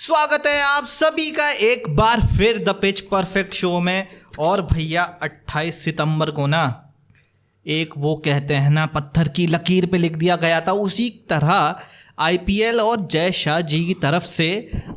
स्वागत है आप सभी का एक बार फिर द पिच परफेक्ट शो में। और भैया 28 सितंबर को ना एक वो कहते हैं ना पत्थर की लकीर पे लिख दिया गया था, उसी तरह आईपीएल और जय शाह जी की तरफ से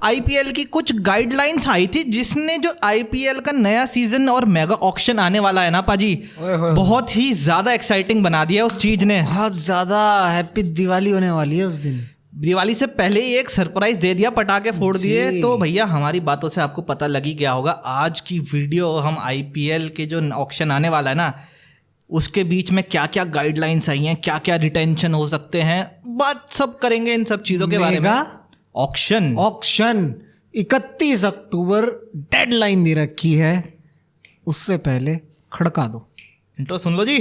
आईपीएल की कुछ गाइडलाइंस आई थी, जिसने जो आईपीएल का नया सीजन और मेगा ऑक्शन आने वाला है ना पाजी, बहुत ही ज़्यादा एक्साइटिंग बना दिया उस चीज़ ने। बहुत ज़्यादा हैप्पी दिवाली होने वाली है उस दिन। दिवाली से पहले ही एक सरप्राइज दे दिया, पटाखे फोड़ दिए। तो भैया हमारी बातों से आपको पता लग ही गया होगा, आज की वीडियो हम आईपीएल के जो ऑक्शन आने वाला है ना उसके बीच में क्या क्या गाइडलाइंस आई हैं, क्या क्या रिटेंशन हो सकते हैं, बात सब करेंगे इन सब चीज़ों के बारे में। ऑक्शन 31 अक्टूबर डेडलाइन दे रखी है, उससे पहले खड़का दो। इंट्रो सुन लो जी।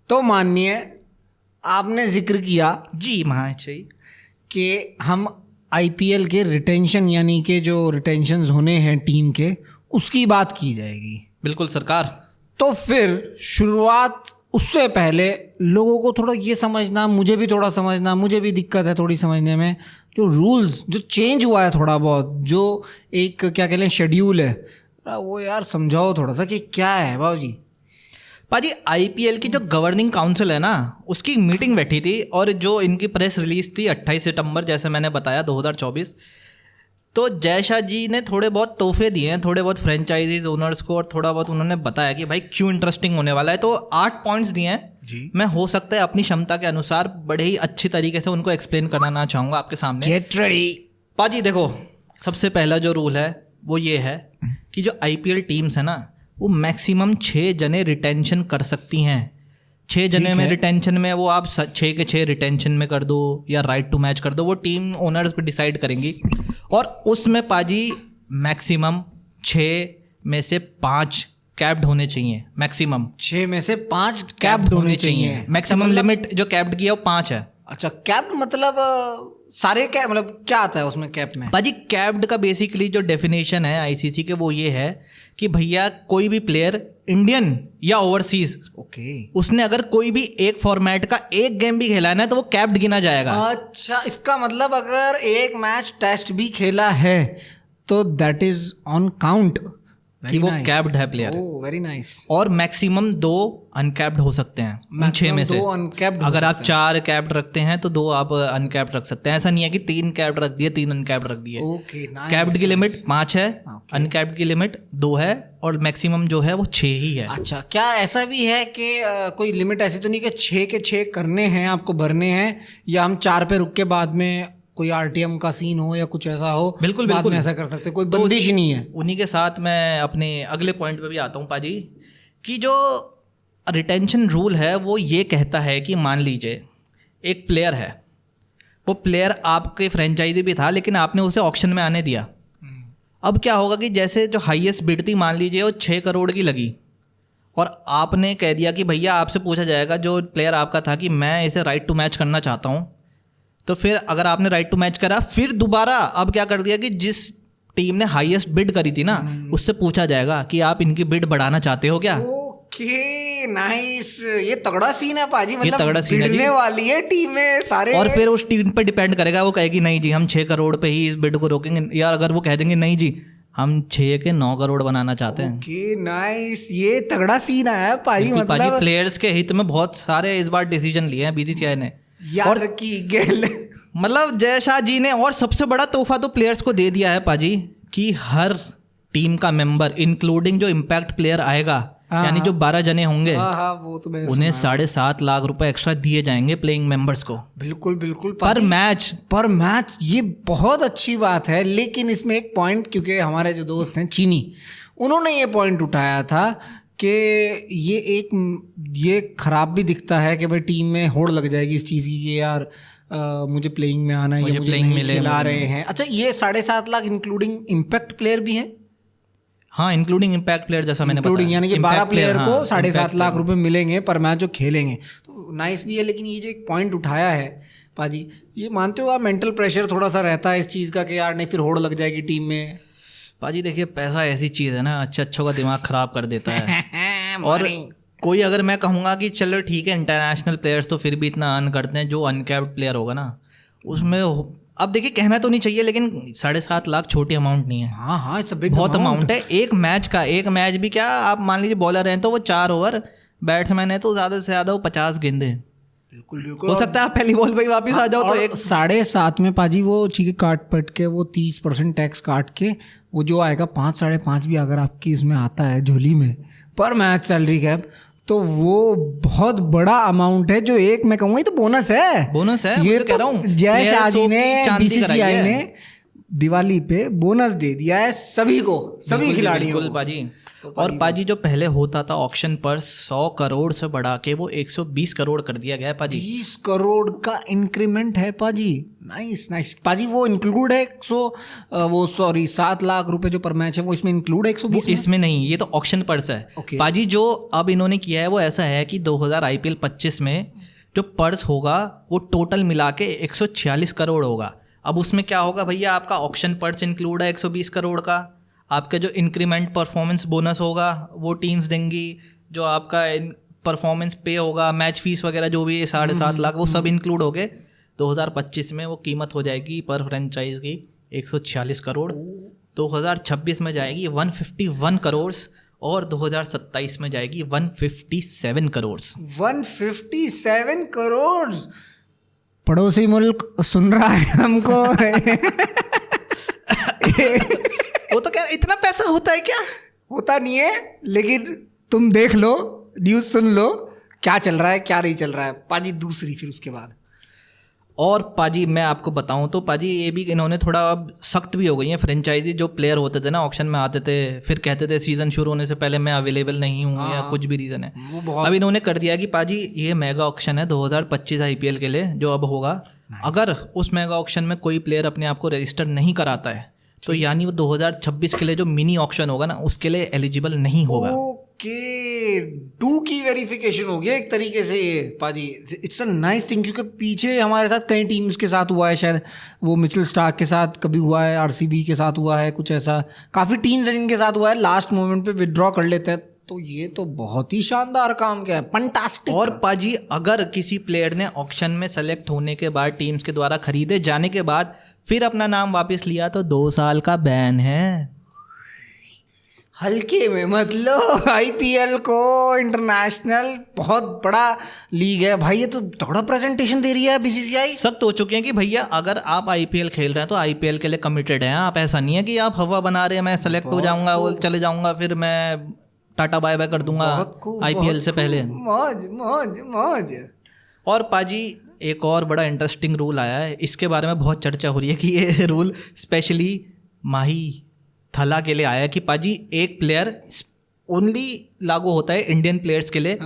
तो माननीय आपने जिक्र किया जी महाशय कि हम आईपीएल के रिटेंशन यानी कि जो रिटेंशंस होने हैं टीम के, उसकी बात की जाएगी। बिल्कुल सरकार। तो फिर शुरुआत उससे पहले लोगों को थोड़ा ये समझना, मुझे भी थोड़ा समझना, मुझे भी दिक्कत है थोड़ी समझने में, जो रूल्स जो चेंज हुआ है थोड़ा बहुत, जो एक क्या कह लें शेड्यूल है, वो यार समझाओ थोड़ा सा कि क्या है बाबू जी। पाजी आईपीएल की जो गवर्निंग काउंसिल है ना उसकी मीटिंग बैठी थी, और जो इनकी प्रेस रिलीज थी 28 सितंबर जैसे मैंने बताया 2024। तो जय शाह जी ने थोड़े बहुत तोहफे दिए हैं, थोड़े बहुत फ्रेंचाइजीज ओनर्स को, और थोड़ा बहुत उन्होंने बताया कि भाई क्यों इंटरेस्टिंग होने वाला है। तो 8 पॉइंट्स दिए हैं जी। मैं हो सकता है अपनी क्षमता के अनुसार बड़े ही अच्छी तरीके से उनको एक्सप्लेन करना चाहूँगा आपके सामने। गेट रेडी पाजी। देखो सबसे पहला जो रूल है वो ये है कि जो आईपीएल टीम्स है ना वो मैक्सिमम 6 जने रिटेंशन कर सकती हैं। 6 जने में रिटेंशन में वो आप 6 के 6 रिटेंशन में कर दो या राइट टू मैच कर दो, वो टीम ओनर्स पे डिसाइड करेंगी। और उसमें पाजी मैक्सिमम 6 में से 5 कैप्ड होने चाहिए। मैक्सिमम 6 में से 5 कैप्ड होने चाहिए। मैक्सिमम लिमिट जो कैप्ड किया वो 5 है। अच्छा, कैप्ड मतलब सारे कैप, मतलब क्या आता है उसमें कैप में? भाजी कैप्ड का बेसिकली जो डेफिनेशन है आईसीसी के वो ये है कि भैया कोई भी प्लेयर इंडियन या ओवरसीज उसने अगर कोई भी एक फॉर्मेट का एक गेम भी खेला है ना तो वो कैप्ड गिना जाएगा। अच्छा, इसका मतलब अगर एक मैच टेस्ट भी खेला है तो दैट इज ऑन काउंट कि वो कैप्ड है प्लेयर। Very nice. और मैक्सिमम 2 अनकैप्ड हो सकते हैं 6 में से। अगर आप 4 कैप्ड रखते हैं तो 2 आप अनकैप्ड रख सकते हैं। ऐसा नहीं है कि 3 कैप्ड रख दिए 3 अनकैप्ड रख दिए। कैप्ड की लिमिट 5 है, अनकैप्ड की लिमिट 2 है, और मैक्सिमम जो है वो 6 ही है। अच्छा, क्या ऐसा भी है कि कोई लिमिट ऐसी तो नहीं कि 6 के 6 करने हैं आपको, भरने हैं, या हम 4 पे रुक के बाद में कोई आरटीएम का सीन हो या कुछ ऐसा हो? बिल्कुल बिल्कुल ऐसा कर सकते, कोई बंदिश ही नहीं है। उन्हीं के साथ मैं अपने अगले पॉइंट पे भी आता हूँ पाजी, कि जो रिटेंशन रूल है वो ये कहता है कि मान लीजिए एक प्लेयर है, वो प्लेयर आपके फ्रेंचाइजी भी था लेकिन आपने उसे ऑक्शन में आने दिया। अब क्या होगा कि जैसे जो हाईएस्ट बिड थी मान लीजिए वो 6 करोड़ की लगी, और आपने कह दिया कि भैया आपसे पूछा जाएगा जो प्लेयर आपका था कि मैं इसे राइट टू मैच करना चाहता हूँ। तो फिर अगर आपने राइट टू मैच करा, फिर दोबारा अब क्या कर दिया कि जिस टीम ने हाईएस्ट बिड करी थी ना उससे पूछा जाएगा कि आप इनकी बिड बढ़ाना चाहते हो क्या। ओके नाइस, ये तगड़ा सीन है पाजी। मतलब ये तगड़ा सीन बिडने वाली है टीमें सारे, और फिर उस टीम पे डिपेंड करेगा, वो कहेगी नहीं जी हम 6 करोड़ पे ही इस बिड को रोकेंगे, या अगर वो कह देंगे नहीं जी हम 6 के 9 करोड़ बनाना चाहते हैं। ओके नाइस, ये तगड़ा सीन है पाजी। मतलब प्लेयर्स के हित में बहुत सारे इस बार डिसीजन लिए हैं बीसीसीआई ने, याद रखी गेल। मतलब जय शाह जी ने। और सबसे बड़ा तोहफा तो प्लेयर्स को दे दिया है पाजी कि हर टीम का मेंबर इंक्लूडिंग जो इम्पैक्ट प्लेयर आएगा, यानी जो 12 जने होंगे, वो तो उन्हें 7.5 लाख रुपए एक्स्ट्रा दिए जाएंगे प्लेइंग मेंबर्स को। बिल्कुल बिल्कुल, पर मैच। ये बहुत अच्छी बात है, लेकिन इसमें एक पॉइंट, क्योंकि हमारे जो दोस्त हैं चीनी, उन्होंने ये पॉइंट उठाया था कि ये खराब भी दिखता है कि भाई टीम में होड़ लग जाएगी इस चीज़ की कि यार मुझे प्लेइंग में आना है, मुझे नहीं खिला रहे हैं। अच्छा, ये 7.5 लाख इंक्लूडिंग इम्पैक्ट प्लेयर भी हैं? हाँ, इंक्लूडिंग इम्पैक्ट प्लेयर, जैसा मैंने बताया, यानी कि 12 प्लेयर को 7.5 लाख रुपए मिलेंगे पर मैच जो खेलेंगे। तो नाइस भी है, लेकिन ये जो एक पॉइंट उठाया है पाजी ये मानते हो आप मेंटल प्रेशर थोड़ा सा रहता है इस चीज़ का कि यार नहीं फिर होड़ लग जाएगी टीम में? पाजी देखिए, पैसा ऐसी चीज़ है ना, अच्छों का दिमाग ख़राब कर देता है। और कोई अगर मैं कहूँगा कि चलो ठीक है, इंटरनेशनल प्लेयर्स तो फिर भी इतना अर्न करते हैं, जो अनकैप्ड प्लेयर होगा ना उसमें, अब देखिए कहना तो नहीं चाहिए लेकिन 7.5 लाख छोटी अमाउंट नहीं है। हाँ हाँ, इट्स अ बिग बहुत अमाउंट है एक मैच का। एक मैच भी क्या, आप मान लीजिए बॉलर हैं तो वो 4 ओवर, बैट्समैन है तो ज़्यादा से ज़्यादा वो 50 गेंदे। बिल्कुल बिल्कुल। हो सकता है आप पहली बॉल पे ही वापस आ जाओ तो एक 7.5 में पाजी वो चीज़ें काट पट के वो 30% टैक्स काट के वो जो आएगा 5 5.5 भी अगर आपकी इसमें आता है झोली में पर मैच सैलरी कैप, तो वो बहुत बड़ा अमाउंट है। जो एक मैं कहूँगा ये तो बोनस है। बोनस है, ये तो कह रहा हूँ जय शाह जी ने बीसीसीआई है। ने दिवाली पे बोनस दे दिया है सभी को, सभी खिलाड़ियों को पाजी। और पाजी जो पहले होता था ऑक्शन पर 100 करोड़ से बढ़ा के वो 120 करोड़ कर दिया गया है पाजी। 20 करोड़ का इंक्रीमेंट है पाजी। नाइस नाइस पाजी। वो इंक्लूड है 7 लाख रुपए जो पर मैच है वो इसमें इंक्लूड है 120 में? इसमें नहीं, ये तो ऑक्शन पर्स है। पाजी जो अब इन्होंने किया है वो ऐसा है कि 2000 IPL 25 में जो पर्स होगा वो टोटल मिला के 146 करोड़ होगा। अब उसमें क्या होगा भैया, आपका ऑक्शन पर्स इंक्लूड है 120 करोड़ का, आपका जो इंक्रीमेंट परफॉर्मेंस बोनस होगा वो टीम्स देंगी, जो आपका परफॉर्मेंस पे होगा, मैच फीस वगैरह जो भी 7.5 लाख वो सब इंक्लूड हो गए। 2025 में वो कीमत हो जाएगी पर फ्रेंचाइज की 146 करोड़, 2026 में जाएगी 151 करोड़ और 2027 में जाएगी 157 करोड़। 157 करोड़। पड़ोसी मुल्क सुन रहा है हमको। वो तो क्या इतना पैसा होता है क्या? होता नहीं है, लेकिन तुम देख लो, न्यूज़ सुन लो क्या चल रहा है क्या नहीं चल रहा है पाजी। दूसरी फिर उसके बाद और पाजी मैं आपको बताऊं तो पाजी ये भी इन्होंने थोड़ा अब सख्त भी हो गई है फ्रेंचाइजी। जो प्लेयर होते थे ना ऑक्शन में आते थे फिर कहते थे सीजन शुरू होने से पहले मैं अवेलेबल नहीं हूँ या कुछ भी रीज़न है, अब इन्होंने कर दिया कि पाजी ये मेगा ऑक्शन है 2025 IPL के लिए जो अब होगा। अगर उस मेगा ऑक्शन में कोई प्लेयर अपने आप को रजिस्टर नहीं कराता है तो यानी वो 2026 के लिए जो मिनी ऑक्शन होगा ना उसके लिए एलिजिबल नहीं होगा। ओके, 2 की वेरिफिकेशन हो गया एक तरीके से ये पाजी। इट्स अ नाइस थिंग, क्योंकि पीछे हमारे साथ कई टीम्स के साथ हुआ है, शायद वो मिचेल स्टार्क के साथ कभी हुआ है, RCB के साथ हुआ है, कुछ ऐसा काफ़ी टीम्स हैं जिनके साथ हुआ है, लास्ट मोमेंट पे विड्रॉ कर लेते हैं। तो ये तो बहुत ही शानदार काम किया है, फंटास्टिक। और पाजी अगर किसी प्लेयर ने ऑक्शन में सेलेक्ट होने के बाद टीम्स के द्वारा खरीदे जाने के बाद फिर अपना नाम वापस लिया तो 2 साल का बैन है। हल्के में मत लो IPL को, इंटरनेशनल बहुत बड़ा लीग है भाई। ये तो थोड़ा प्रेजेंटेशन दे रही है BCCI। सख्त हो चुके हैं कि भैया अगर आप IPL खेल रहे हैं तो IPL के लिए कमिटेड हैं आप। ऐसा नहीं है कि आप हवा बना रहे हैं मैं सेलेक्ट हो जाऊंगा वो चले जाऊंगा फिर मैं टाटा बाय बाय कर दूंगा IPL से पहले। मौज मौज मौज। और पाजी एक और बड़ा इंटरेस्टिंग रूल आया है, इसके बारे में बहुत चर्चा हो रही है कि ये रूल स्पेशली माही थला के लिए आया है कि पाजी एक प्लेयर ओनली लागू होता है इंडियन प्लेयर्स के लिए।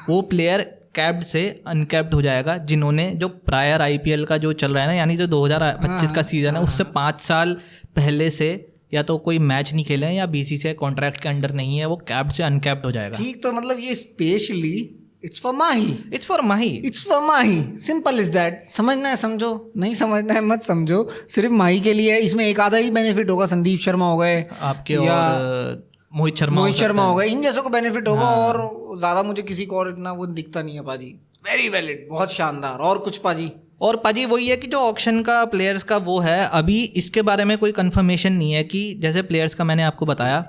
वो प्लेयर कैप्ड से अनकैप्ड हो जाएगा जिन्होंने जो प्रायर IPL का जो चल रहा है ना, यानी जो 2025 का सीजन है उससे 5 साल पहले से या तो कोई मैच नहीं खेले हैं या BCCI कॉन्ट्रैक्ट के अंडर नहीं है, वो कैप्ड से अनकैप्ड हो जाएगा। ठीक, तो मतलब ये specially it's for Mahi, it's for Mahi, it's for Mahi, simple is that. समझना है समझो, नहीं समझना है मत समझो, सिर्फ माही के लिए। इसमें एक आधा ही बेनिफिट होगा, संदीप शर्मा हो गए आपके और मोहित शर्मा हो गए, इन जैसों को बेनिफिट होगा। और ज़्यादा मुझे किसी को और इतना वो दिखता नहीं है पाजी। वेरी वैलिड, बहुत शानदार। और कुछ पाजी? और पाजी वही है कि जो ऑक्शन का प्लेयर्स का वो है, अभी इसके बारे में कोई कंफर्मेशन नहीं है कि जैसे प्लेयर्स का मैंने आपको बताया,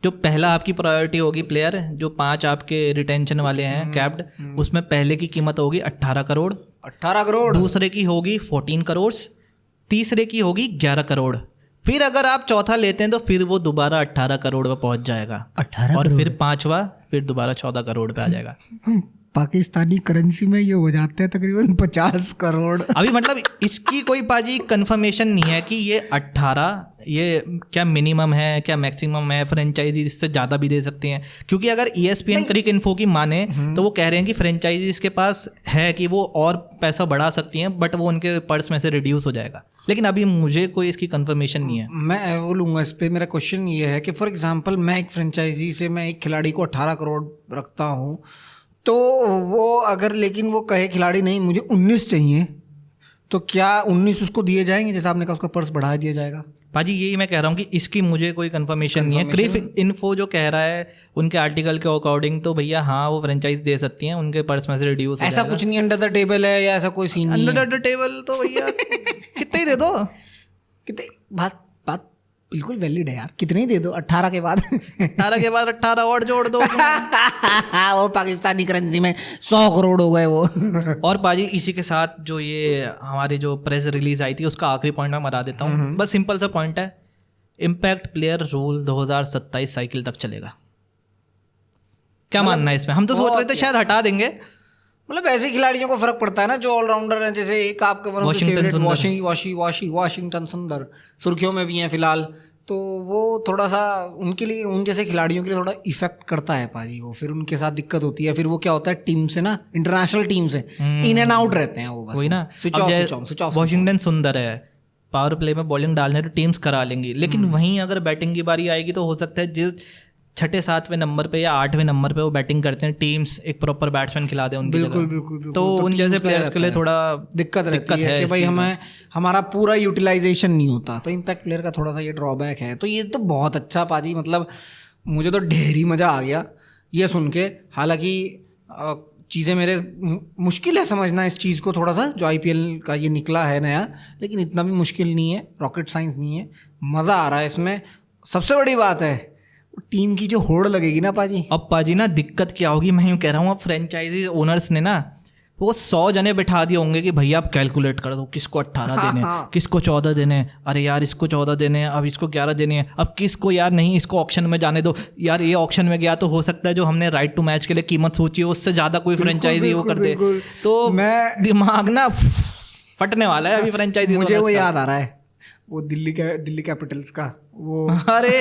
जो पहला आपकी प्रायोरिटी होगी प्लेयर, जो 5 आपके रिटेंशन वाले हैं कैप्ड, उसमें पहले की कीमत होगी 18 करोड़। 18 करोड़। दूसरे की होगी 14 करोड़, तीसरे की होगी 11 करोड़। फिर अगर आप चौथा लेते हैं तो फिर वो दोबारा 18 करोड़ पे पहुंच जाएगा। 18 और फिर 5वां फिर दोबारा 14 करोड़ पे आ जाएगा। पाकिस्तानी करेंसी में ये हो जाते हैं तकरीबन 50 करोड़। अभी मतलब इसकी कोई पाजी कंफर्मेशन नहीं है कि ये 18 ये क्या मिनिमम है क्या मैक्सिमम है, फ्रेंचाइजी इससे ज़्यादा भी दे सकते हैं। क्योंकि अगर ESPN क्रिक इन्फो की माने तो वो कह रहे हैं कि फ्रेंचाइजीज के पास है कि वो और पैसा बढ़ा सकती हैं, बट वो उनके पर्स में से रिड्यूस हो जाएगा। लेकिन अभी मुझे कोई इसकी कंफर्मेशन नहीं है। मैं बोलूँगा इस पर, मेरा क्वेश्चन ये है कि फॉर एग्जांपल मैं एक फ्रेंचाइजी से मैं एक खिलाड़ी को 18 करोड़ रखता हूँ, तो वो अगर लेकिन वो कहे खिलाड़ी नहीं मुझे 19 चाहिए, तो क्या 19 उसको दिए जाएंगे, जैसे आपने कहा उसका पर्स बढ़ा दिया जाएगा? पाजी यही मैं कह रहा हूँ कि इसकी मुझे कोई कंफर्मेशन नहीं है। क्रिफ इन्फो जो कह रहा है उनके आर्टिकल के अकॉर्डिंग तो भैया हाँ वो फ्रेंचाइज दे सकती हैं, उनके पर्स में से रिड्यूस हो ऐसा जाएगा। कुछ नहीं अंडर द टेबल है या ऐसा कोई सीन नहीं है? अंडर द टेबल तो भैया कितने ही दे दो। कितने? बात बात बिल्कुल वैलिड है यार, कितने ही दे दो 18 के बाद 18 के बाद 18 और जोड़ दो वो पाकिस्तानी करेंसी में 100 करोड़ हो गए वो। और बाजी इसी के साथ जो ये हमारी जो प्रेस रिलीज आई थी उसका आखिरी पॉइंट मैं बता देता हूँ, बस सिंपल सा पॉइंट है, इम्पैक्ट प्लेयर रूल 2027 साइकिल तक चलेगा। क्या मानना है इसमें? हम तो सोच रहे थे शायद हटा देंगे। मतलब ऐसे खिलाड़ियों को फर्क पड़ता है ना जो ऑलराउंडर हैं, जैसे एक आपके वाशिंगटन सुंदर सुर्खियों में भी हैं फिलहाल, तो वो थोड़ा सा उनके लिए, उन जैसे खिलाड़ियों के लिए थोड़ा इफेक्ट करता है पाजी को, फिर उनके साथ दिक्कत होती है। फिर वो क्या होता है, टीम से ना, इंटरनेशनल टीम से इन एंड आउट रहते हैं वो, बस वही ना। Switch off. वॉशिंगटन सुंदर है, पावर प्ले में बॉलिंग डालने तो टीम्स करा लेंगी, लेकिन वहीं अगर बैटिंग की बारी आएगी तो हो सकता है जिस 6, 7वें नंबर पे या 8वें नंबर पे वो बैटिंग करते हैं, टीम्स एक प्रॉपर बैट्समैन खिला दे उनकी बिल्कुल जगह। बिल्कुल। तो उन जैसे प्लेयर्स के लिए थोड़ा दिक्कत रहती है कि भाई हमें हमारा पूरा यूटिलाइजेशन नहीं होता, तो इम्पैक्ट प्लेयर का थोड़ा सा ये ड्रॉबैक है। तो ये तो बहुत अच्छा पाजी, मतलब मुझे तो ढेरी मज़ा आ गया ये सुन के। हालांकि चीज़ें मेरे मुश्किल है समझना इस चीज़ को थोड़ा सा, जो IPL का ये निकला है नया, लेकिन इतना भी मुश्किल नहीं है, रॉकेट साइंस नहीं है, मज़ा आ रहा है इसमें। सबसे बड़ी बात है टीम की जो होड़ लगेगी ना पाजी। अब पाजी ना दिक्कत क्या होगी, मैं यूँ कह रहा हूँ, अब फ्रेंचाइजी ओनर्स ने ना वो 100 जने बिठा दिए होंगे कि भैया आप कैलकुलेट कर दो किसको 18 देने, किसको 14 देने, अरे यार इसको 14 देने हैं, अब इसको 11 देने हैं, अब किसको यार नहीं इसको ऑक्शन में जाने दो, यार ये ऑक्शन में गया तो हो सकता है जो हमने राइट टू मैच के लिए कीमत सोची है उससे ज़्यादा कोई फ्रेंचाइजी वो कर दे, तो मैं दिमाग ना फटने वाला है अभी फ्रेंचाइजी। मुझे वो याद आ रहा है वो दिल्ली कैपिटल्स का वो अरे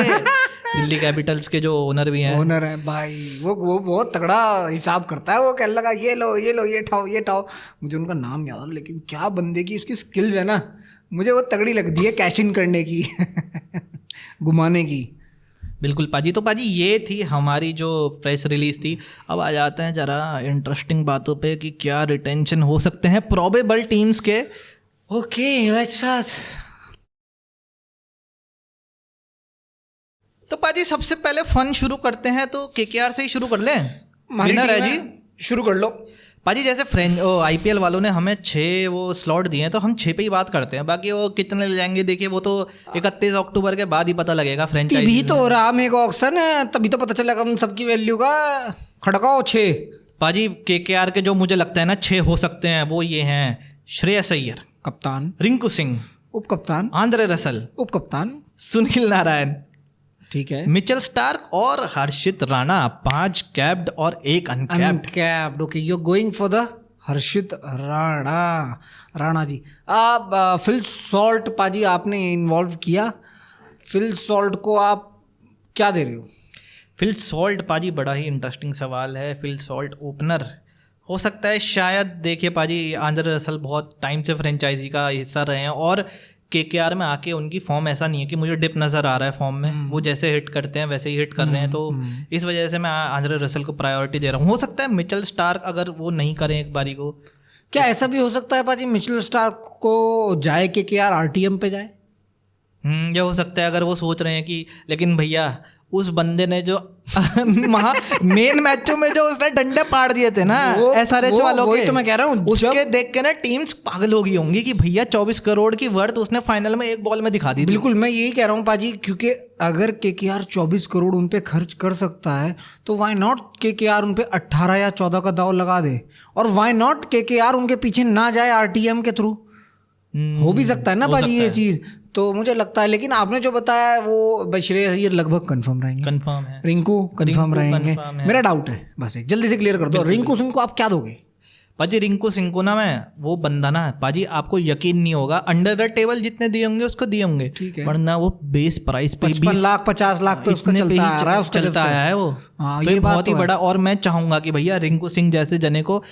दिल्ली कैपिटल्स के जो ओनर भी हैं, ओनर है भाई, वो बहुत तगड़ा हिसाब करता है। वो कहने लगा ये लो ये ठाओ, मुझे उनका नाम याद आ, लेकिन क्या बंदे की उसकी स्किल्स है ना, मुझे वो तगड़ी लगती है कैश इन करने की घुमाने की। बिल्कुल पाजी। तो पाजी ये थी हमारी जो प्रेस रिलीज थी। अब आ जाते हैं जरा इंटरेस्टिंग बातों पे कि क्या रिटेंशन हो सकते हैं प्रोबेबल टीम्स के। Okay let's start. तो पाजी सबसे पहले फन शुरू करते हैं, तो KKR से ही शुरू कर लें। विनर है जी, शुरू कर लो पाजी। जैसे IPL वालों ने हमें 6 वो स्लॉट दिए हैं, तो हम 6 पे ही बात करते हैं, बाकी वो कितने ले जाएंगे देखिए वो तो 31 अक्टूबर के बाद ही पता लगेगा। फ्रेंचाइजी भी तो हो रहा है, एक ऑक्शन है, तभी तो पता चलेगा उन सबकी वैल्यू का। खड़काओ 6 पाजी। KKR के जो मुझे लगता है ना 6 हो सकते हैं वो ये हैं, श्रेयस अय्यर कप्तान, रिंकू सिंह उप कप्तान, आंद्रे रसल उप कप्तान, सुनील नारायण, ठीक है, मिचेल स्टार्क और हर्षित राणा। 5 कैप्ड और 1 uncapped. Okay you going for the Harshit Rana ji. आप फिल सॉल्ट पाजी आपने इन्वॉल्व किया, फिल सॉल्ट को आप क्या दे रहे हो? फिल सॉल्ट पाजी बड़ा ही इंटरेस्टिंग सवाल है। फिल सॉल्ट ओपनर हो सकता है शायद। देखिए पाजी आंद्रे रसल बहुत टाइम से फ्रेंचाइजी का हिस्सा रहे हैं और KKR में आके उनकी फॉर्म ऐसा नहीं है कि मुझे डिप नज़र आ रहा है फॉर्म में, वो जैसे हिट करते हैं वैसे ही हिट कर रहे हैं, तो इस वजह से मैं आंद्रे रसल को प्रायोरिटी दे रहा हूँ। हो सकता है मिचेल स्टार्क अगर वो नहीं करें एक बारी को। क्या ऐसा भी हो सकता है पाजी मिचेल स्टार्क को जाए KKR RTM पे जाए? ये हो सकता है अगर वो सोच रहे हैं कि, लेकिन भैया उस बंदे ने जो मेन मैचों में जो उसने डंडे पाड़ दिए थे ना SRH वालों के, तो मैं कह रहा हूँ उसके देख के ना टीम्स पागल हो गई होंगी कि भैया 24 करोड़ की वर्थ उसने फाइनल में एक बॉल में दिखा दी। बिल्कुल मैं यही कह रहा हूँ पाजी, क्योंकि अगर KKR 24 करोड़ उन पे खर्च कर सकता है तो वाई नॉट KKR उन पे 18 या 14 का दाव लगा दे, और वाई नॉट KKR उनके पीछे ना जाए RTM के थ्रू। हो भी सकता है ना पाजी ये चीज़, तो मुझे लगता है। लेकिन आपने जो बताया वो श्रेयस अय्यर लगभग कंफर्म रहेंगे, कंफर्म है, रिंकू कंफर्म रहेंगे। मेरा डाउट है, बस एक जल्दी से क्लियर कर दो। रिंकू सिंह को आप क्या दोगे? पाजी रिंकू सिंह को ना मैं वो बंदा ना पाजी आपको यकीन नहीं होगा, अंडर द टेबल जितने दिए होंगे उसको दिए होंगे, ठीक है, वरना वो बेस प्राइस पे 55 लाख 50 लाख पे उसका चलता आ रहा है, उसका चलता आया है वो। हाँ, तो ये बहुत ही बड़ा, और मैं चाहूंगा कि भैया रिंकू सिंह जैसे जने को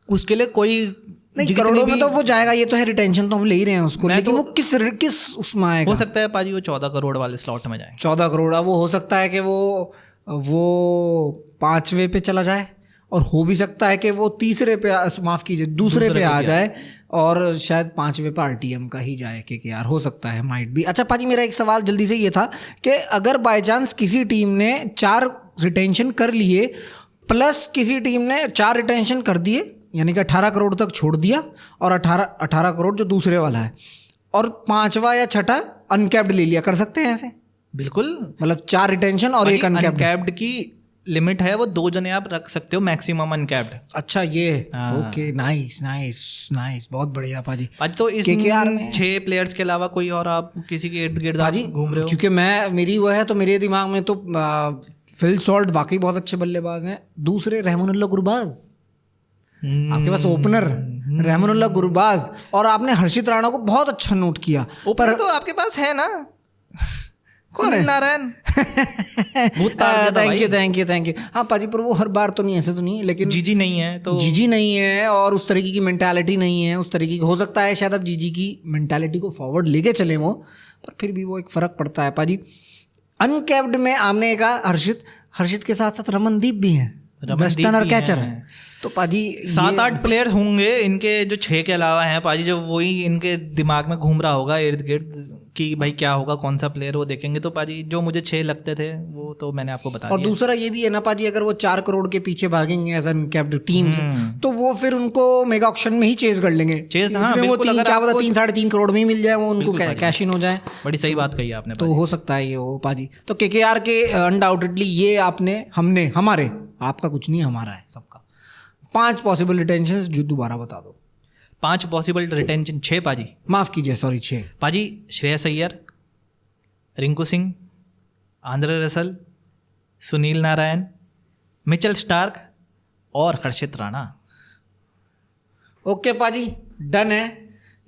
उसके लिए कोई नहीं, करोड़ों में तो वो जाएगा, ये तो है, रिटेंशन तो हम ले ही रहे हैं उसको, लेकिन वो किस उसमें आएगा? हो सकता है पाजी वो 14 करोड़ वाले स्लॉट में जाए। 14 करोड़ वो हो सकता है कि वो 5वें पे चला जाए और हो भी सकता है कि वो तीसरे पे माफ़ कीजिए दूसरे पे आ जाए और शायद 5वें पे आरटीएम का ही जाए कि यार हो सकता है, माइट भी। अच्छा पाजी, मेरा एक सवाल जल्दी से ये था कि अगर बाय चांस किसी टीम ने 4 रिटेंशन कर लिए प्लस किसी टीम ने 4 रिटेंशन कर दिए, यानी कि 18 करोड़ तक छोड़ दिया, और 18 करोड़ जो दूसरे वाला है, और 5वां या 6ठा अनकैप्ड ले लिया, कर सकते हैं ऐसे? बिल्कुल, मतलब 4 रिटेंशन और एक अनकैप्ड। अनकैप्ड की लिमिट है, वो 2 जने आप रख सकते हो मैक्सिमम अनकैप्ड। अच्छा ये, ओके, नाइस नाइस नाइस, बहुत बढ़िया पाजी। आज तो इस 6 प्लेयर्स के अलावा कोई और आप किसी के इर्द गिर्द घूम रहे हो? क्योंकि मेरी वो है तो मेरे दिमाग में तो फिल सॉल्ट वाकई बहुत अच्छे बल्लेबाज हैं। दूसरे रहमानुल्लाह गुरबाज, आपके पास ओपनर रहमानुल्लाह गुरबाज, और आपने हर्षित राणा को बहुत अच्छा नोट किया। ओपनर तो आपके पास है ना, कौन है? नारायण। Thank you. हाँ पाजी, पर वो हर बार तो नहीं, ऐसे तो नहीं है, लेकिन जीजी नहीं है तो जीजी नहीं है और उस तरीके की मेंटालिटी नहीं है, उस तरीके की। हो सकता है शायद अब जीजी की मेंटालिटी को फॉरवर्ड लेके चले वो, पर फिर भी वो एक फ़र्क पड़ता है पाजी। अनकैप्ड में आपने कहा हर्षित के साथ साथ रमनदीप भी हैं, वेस्टर्न और कैचर हैं, तो पाजी 7-8 प्लेयर होंगे इनके जो 6 के अलावा हैं पाजी, जो वही इनके दिमाग में घूम रहा होगा इर्द गिर्द कि भाई क्या होगा, कौन सा प्लेयर, वो देखेंगे। तो पाजी जो मुझे 6 लगते थे वो तो मैंने आपको बता दिया। और दूसरा ये भी है ना पाजी, अगर वो 4 करोड़ के पीछे भागेंगे एज अनकैप्ड टीम तो वो फिर उनको मेगा ऑक्शन में ही चेज कर लेंगे। हाँ, वो क्या पता 3-3.5 करोड़ में ही मिल जाए, वो उनको कैश इन हो जाए। बड़ी सही बात कही आपने, तो हो सकता है ये हो पाजी। तो केकेआर के अनडाउटेडली ये हमारे आपका कुछ नहीं, हमारा है सबका। 5 पॉसिबल रिटेंशंस जो दोबारा बता दो। 5 पॉसिबल रिटेंशन, 6 पाजी, माफ कीजिए, सॉरी 6 पाजी। Shreyas Iyer, Rinku Singh, Andre Russell, Sunil Narayan, Mitchell Starc और हर्षित राणा। ओके पाजी, डन है।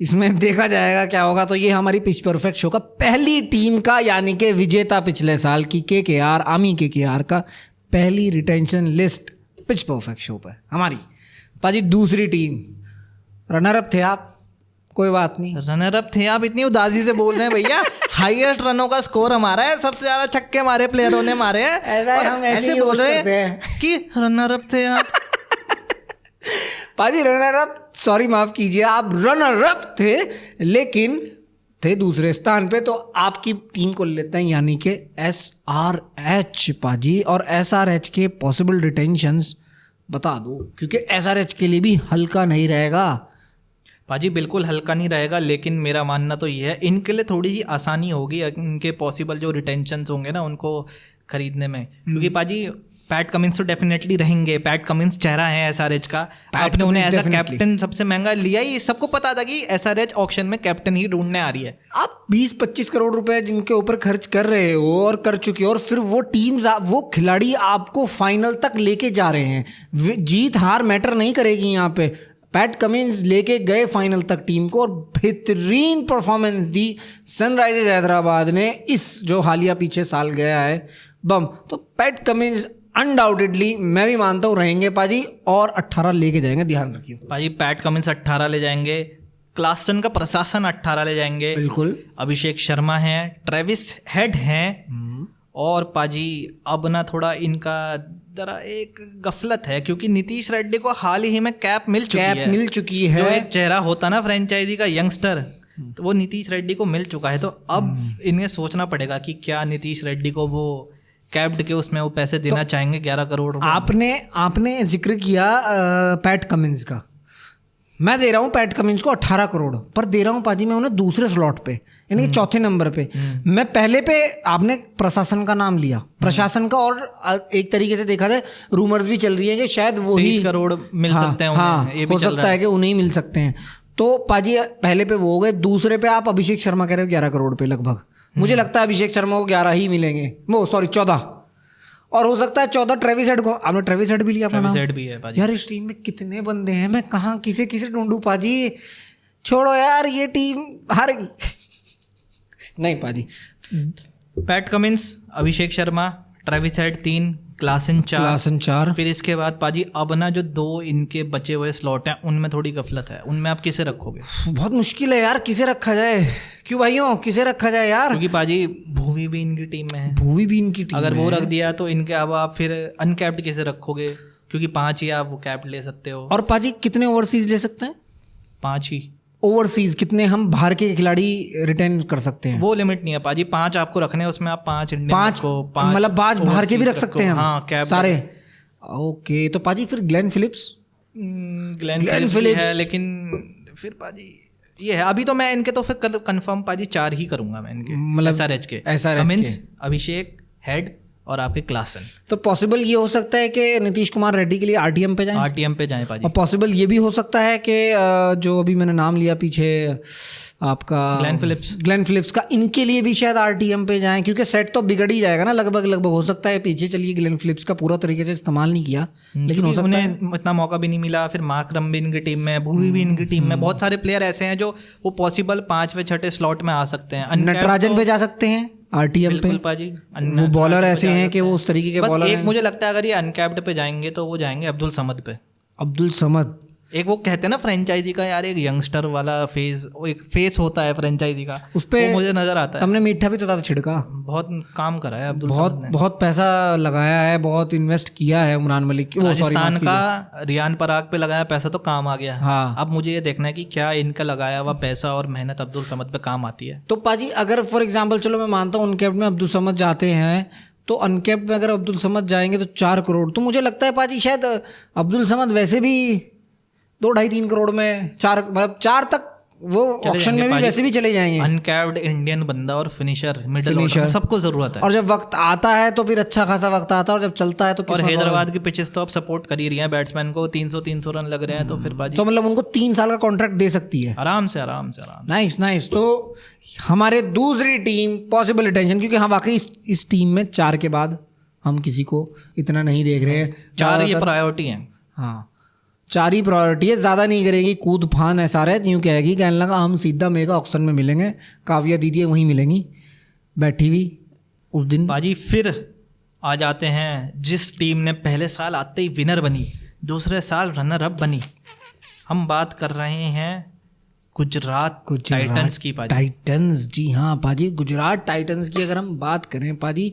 इसमें देखा जाएगा क्या होगा। तो ये हमारी पिच परफेक्ट शो का पहली टीम का, यानी कि विजेता पिछले साल की केकेआर, आमी केकेआर का पहली retention list pitch perfect show पर हमारी। पाजी दूसरी टीम, रनर अप थे आप, कोई बात नहीं, रनर अप थे आप। इतनी उदासी से बोल रहे हैं भैया। हाईएस्ट रनों का स्कोर हमारा है, सबसे ज्यादा छक्के हमारे प्लेयरों ने मारे हैं, ऐसे बोल रहे हैं कि रनर अप थे आप। पाजी रनर अप, सॉरी माफ कीजिए, आप रनर अप थे लेकिन थे दूसरे स्थान पे। तो आपकी टीम को लेते हैं, यानी कि SRH पाजी। और SRH के पॉसिबल रिटेंशंस बता दो, क्योंकि SRH के लिए भी हल्का नहीं रहेगा पाजी। बिल्कुल हल्का नहीं रहेगा, लेकिन मेरा मानना तो ये है इनके लिए थोड़ी सी आसानी होगी इनके पॉसिबल जो रिटेंशंस होंगे ना उनको खरीदने में, क्योंकि पाजी पैट कमिंस तो डेफिनेटली रहेंगे। पैट कमिंस चेहरा है SRH का, आपने उन्हें ऐसा कैप्टन सबसे महंगा लिया ही, सबको पता था कि SRH ऑक्शन में कैप्टन ही ढूंढने आ रही है। आप 20-25 करोड़ रुपए जिनके ऊपर खर्च कर रहे हो और कर चुके हो, और फिर वो टीम्स, वो खिलाड़ी आपको फाइनल तक लेके जा रहे हैं। जीत हार मैटर नहीं करेगी यहाँ पे। पैट कमिंस लेके गए फाइनल तक टीम को और बेहतरीन परफॉर्मेंस दी सनराइजर्स हैदराबाद ने इस जो हालिया पीछे साल गया है बम। तो पैट कमिंस अनडाउटेडली मैं भी मानता हूँ रहेंगे पाजी, और 18 लेके जाएंगे, ध्यान रखिए पाजी। पैट कमिंस 18 ले जाएंगे, क्लासन का प्रशासन 18 ले जाएंगे, बिल्कुल। अभिषेक शर्मा है, ट्रेविस हेड हैं, और पाजी अब ना थोड़ा इनका जरा एक गफलत है, क्योंकि नीतीश रेड्डी को हाल ही में कैप मिल चुकी है। जो एक चेहरा होता ना फ्रेंचाइजी का यंगस्टर, तो वो नीतीश रेड्डी को मिल चुका है। तो अब इन्हें सोचना पड़ेगा कि क्या नीतीश रेड्डी को वो कैप्ड के उसमें वो पैसे देना चाहेंगे 11 करोड़ रुपए। आपने जिक्र किया पैट कमिंस का, मैं दे रहा हूँ पैट कमिंस को 18 करोड़, पर दे रहा हूँ पाजी मैं उन्हें दूसरे स्लॉट पे, यानी कि चौथे नंबर पे। मैं पहले पे आपने प्रशासन का नाम लिया, प्रशासन का, और एक तरीके से देखा जाए रूमर्स भी चल रही है कि शायद वो 30 करोड़ मिल सकते हैं हाँ, ये भी हो सकता है कि उन्हें ही मिल सकते हैं। तो पाजी पहले पे वो हो गए, दूसरे पे आप अभिषेक शर्मा कह रहे हो 11 करोड़ पे लगभग। मुझे लगता है अभिषेक शर्मा को 11 ही मिलेंगे, वो सॉरी 14, और हो सकता है 14 ट्रेविस हेड को। आपने ट्रेविस हेड भी लिया अपना नाम? हेड भी है पाजी। यार इस टीम में कितने बंदे हैं, मैं कहाँ किसे ढूंढूं पाजी। छोड़ो यार, ये टीम हारेगी। नहीं पाजी, PAT Cummins, Abhishek Sharma, Travis head 3, Klaasen 4, फिर इसके बाद पाजी अब ना जो 2 इनके बचे हुए स्लॉट हैं उनमें थोड़ी गफलत है। उनमें आप किसे रखोगे? बहुत मुश्किल है यार, किसे रखा जाए, क्यों भाइयों किसे रखा जाए यार? क्योंकि पाजी भूवी भी इनकी टीम में है, भूवी भी इनकी टीम अगर वो रख दिया तो इनके अब आप फिर अनकैप्ड किसे रखोगे? क्योंकि 5 ही आप वो कैप ले सकते हो। और पाजी कितने ओवरसीज ले सकते हैं? 5 ही। ओवरसीज कितने हम बाहर के खिलाड़ी रिटेन कर सकते हैं? वो लिमिट नहीं है पाजी, 5 आपको रखने हैं, उसमें आप 5 इंडियन 5 मतलब 5 बाहर के भी रख सकते हैं हम? हाँ, कैप सारे। ओके, तो पाजी फिर ग्लेन फिलिप्स फिलिप्स है, लेकिन फिर पाजी ये है अभी तो मैं इनके तो फिर कंफर्म पाजी 4 ही करूंगा मैं इनके, मतलब SRH के, SRH अभिषेक, हेड और आपके क्लासन। तो पॉसिबल ये हो सकता है कि नीतीश कुमार रेड्डी के लिए RTM पे जाएं? RTM पे जाएं पाजी। और पॉसिबल ये भी हो सकता है कि जो अभी मैंने नाम लिया पीछे आपका ग्लेन फिलिप्स का, इनके लिए भी शायद RTM पे जाएं, क्योंकि सेट तो बिगड़ ही जाएगा ना लगभग हो सकता है पीछे चलिए ग्लेन फिलिप्स का पूरा तरीके से इस्तेमाल नहीं किया, लेकिन हो सकता है उन्हें इतना मौका भी नहीं मिला। फिर माकरम भी इनकी टीम में, भूवी भी इनकी टीम में, बहुत सारे प्लेयर ऐसे हैं जो वो पॉसिबल 5वें 6ठे स्लॉट में आ सकते हैं। नटराजन पे जा सकते हैं RTM पे पाजी। वो बॉलर ऐसे हैं कि वो उस तरीके के बॉलर हैं। मुझे लगता है अगर ये अनकैप्ड पे जाएंगे तो वो जाएंगे अब्दुल समद पे। अब्दुल समद, एक वो कहते हैं ना फ्रेंचाइजी का यार, एक यंगस्टर वाला एक फेस होता है फ्रेंचाइजी का, उस पे मुझे नजर आता है। तुमने मीठा भी तो था छिड़का, बहुत काम करा है अब्दुल बहुत बहुत पैसा लगाया है, बहुत इन्वेस्ट किया है उमरान मलिक, राजस्थान का रियान पराग पे लगाया पैसा तो काम आ गया। हाँ, अब मुझे ये देखना है कि क्या इनका लगाया हुआ पैसा और मेहनत अब्दुल समद पे काम आती है। तो पाजी अगर फॉर एग्जाम्पल चलो मैं मानता हूँ अनकैप्ड में अब्दुल समद जाते हैं, तो अनकैप्ड में अगर अब्दुल समद जाएंगे तो 4 करोड़, तो मुझे लगता है पाजी शायद अब्दुल समद वैसे भी 2, 2.5, 3 करोड़ में 4 मतलब 4 तक वो ऑप्शन में भी वैसे भी चले जाएंगे। अनकैप्ड इंडियन बंदा और फिनिशर मिडिल ऑर्डर सबको जरूरत है। और जब वक्त आता है तो फिर अच्छा खासा वक्त आता है, और जब चलता है तो और हैदराबाद की पिचेस तो अब सपोर्ट कर ही रही है बैट्समैन को, 300 रन लग रहे हैं, तो फिर बाजी तो मतलब उनको 3 साल का कॉन्ट्रैक्ट दे सकती है आराम से। नाइस। तो हमारे दूसरी टीम पॉसिबल रिटेंशन, क्योंकि हाँ वाकई इस टीम में 4 के बाद हम किसी को इतना नहीं देख रहे हैं। 4 ये प्रायोरिटी है। हाँ 4 ही प्रायोरिटी है, ज़्यादा नहीं करेगी। कूद फान SRH यूँ कहेगी, कहने लगा हम सीधा मेगा ऑक्शन में मिलेंगे, काव्या दीदी वहीं मिलेंगी बैठी हुई उस दिन। बाजी फिर आ जाते हैं जिस टीम ने पहले साल आते ही विनर बनी, दूसरे साल रनर अप बनी। हम बात कर रहे हैं गुजरात टाइटंस की पाजी। टाइटंस, जी हाँ पाजी, गुजरात टाइटंस की अगर हम बात करें पाजी,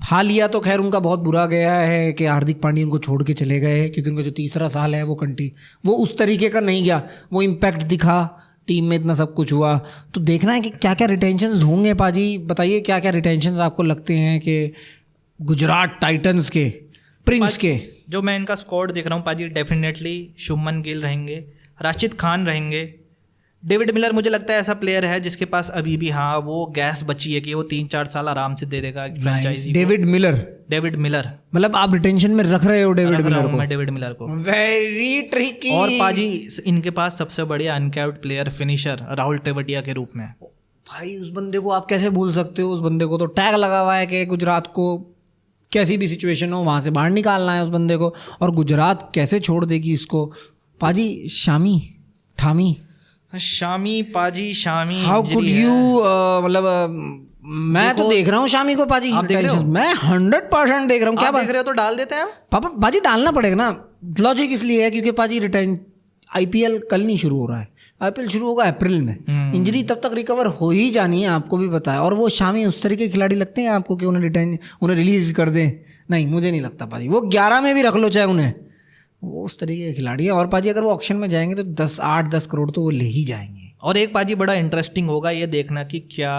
हालिया तो खैर उनका बहुत बुरा गया है कि हार्दिक पांड्या उनको छोड़ के चले गए, क्योंकि उनका जो तीसरा साल है वो उस तरीके का नहीं गया, वो इम्पैक्ट दिखा टीम में, इतना सब कुछ हुआ। तो देखना है कि क्या क्या रिटेंशंस होंगे पाजी, बताइए क्या क्या रिटेंशंस आपको लगते हैं कि गुजरात टाइटंस के प्रिंस के। जो मैं इनका स्क्वाड देख रहा हूँ पाजी, डेफिनेटली शुभमन गिल रहेंगे, राशिद खान रहेंगे, डेविड मिलर मुझे लगता है ऐसा प्लेयर है जिसके पास अभी भी हाँ वो गैस बची है कि वो 3-4 साल आराम से दे देगा फ्रेंचाइजी। डेविड मिलर मतलब आप रिटेंशन में रख रहे हो डेविड मिलर को। Very tricky. और पाजी इनके पास सबसे बढ़िया uncapped player finisher Rahul Tewatia के रूप में। भाई उस बंदे को आप कैसे भूल सकते हो? उस बंदे को तो टैग लगा हुआ है कि गुजरात को कैसी भी सिचुएशन हो वहाँ से बाहर निकालना है उस बंदे को, और गुजरात कैसे छोड़ देगी इसको पाजी। शामी हाउ कुड यू, मतलब मैं तो देख रहा हूँ शामी को पाजी, आप देख रहे हो? मैं 100% देख रहा हूँ। क्या देख रहे हो? तो डाल देते हैं पापा। बाजी डालना पड़ेगा ना, लॉजिक इसलिए है क्योंकि पाजी IPL कल नहीं शुरू हो रहा है, IPL शुरू होगा अप्रैल में। इंजरी तब तक रिकवर हो ही जानी है, आपको भी पता है। और वो शामी उस तरीके के खिलाड़ी लगते हैं आपको कि उन्हें रिलीज कर दें? नहीं, मुझे नहीं लगता पाजी। वो 11 में भी रख लो चाहे उन्हें, वो उस तरीके के खिलाड़ी है। और पाजी अगर वो ऑक्शन में जाएंगे तो 8-10 करोड़ तो वो ले ही जाएंगे। और एक पाजी बड़ा इंटरेस्टिंग होगा ये देखना कि क्या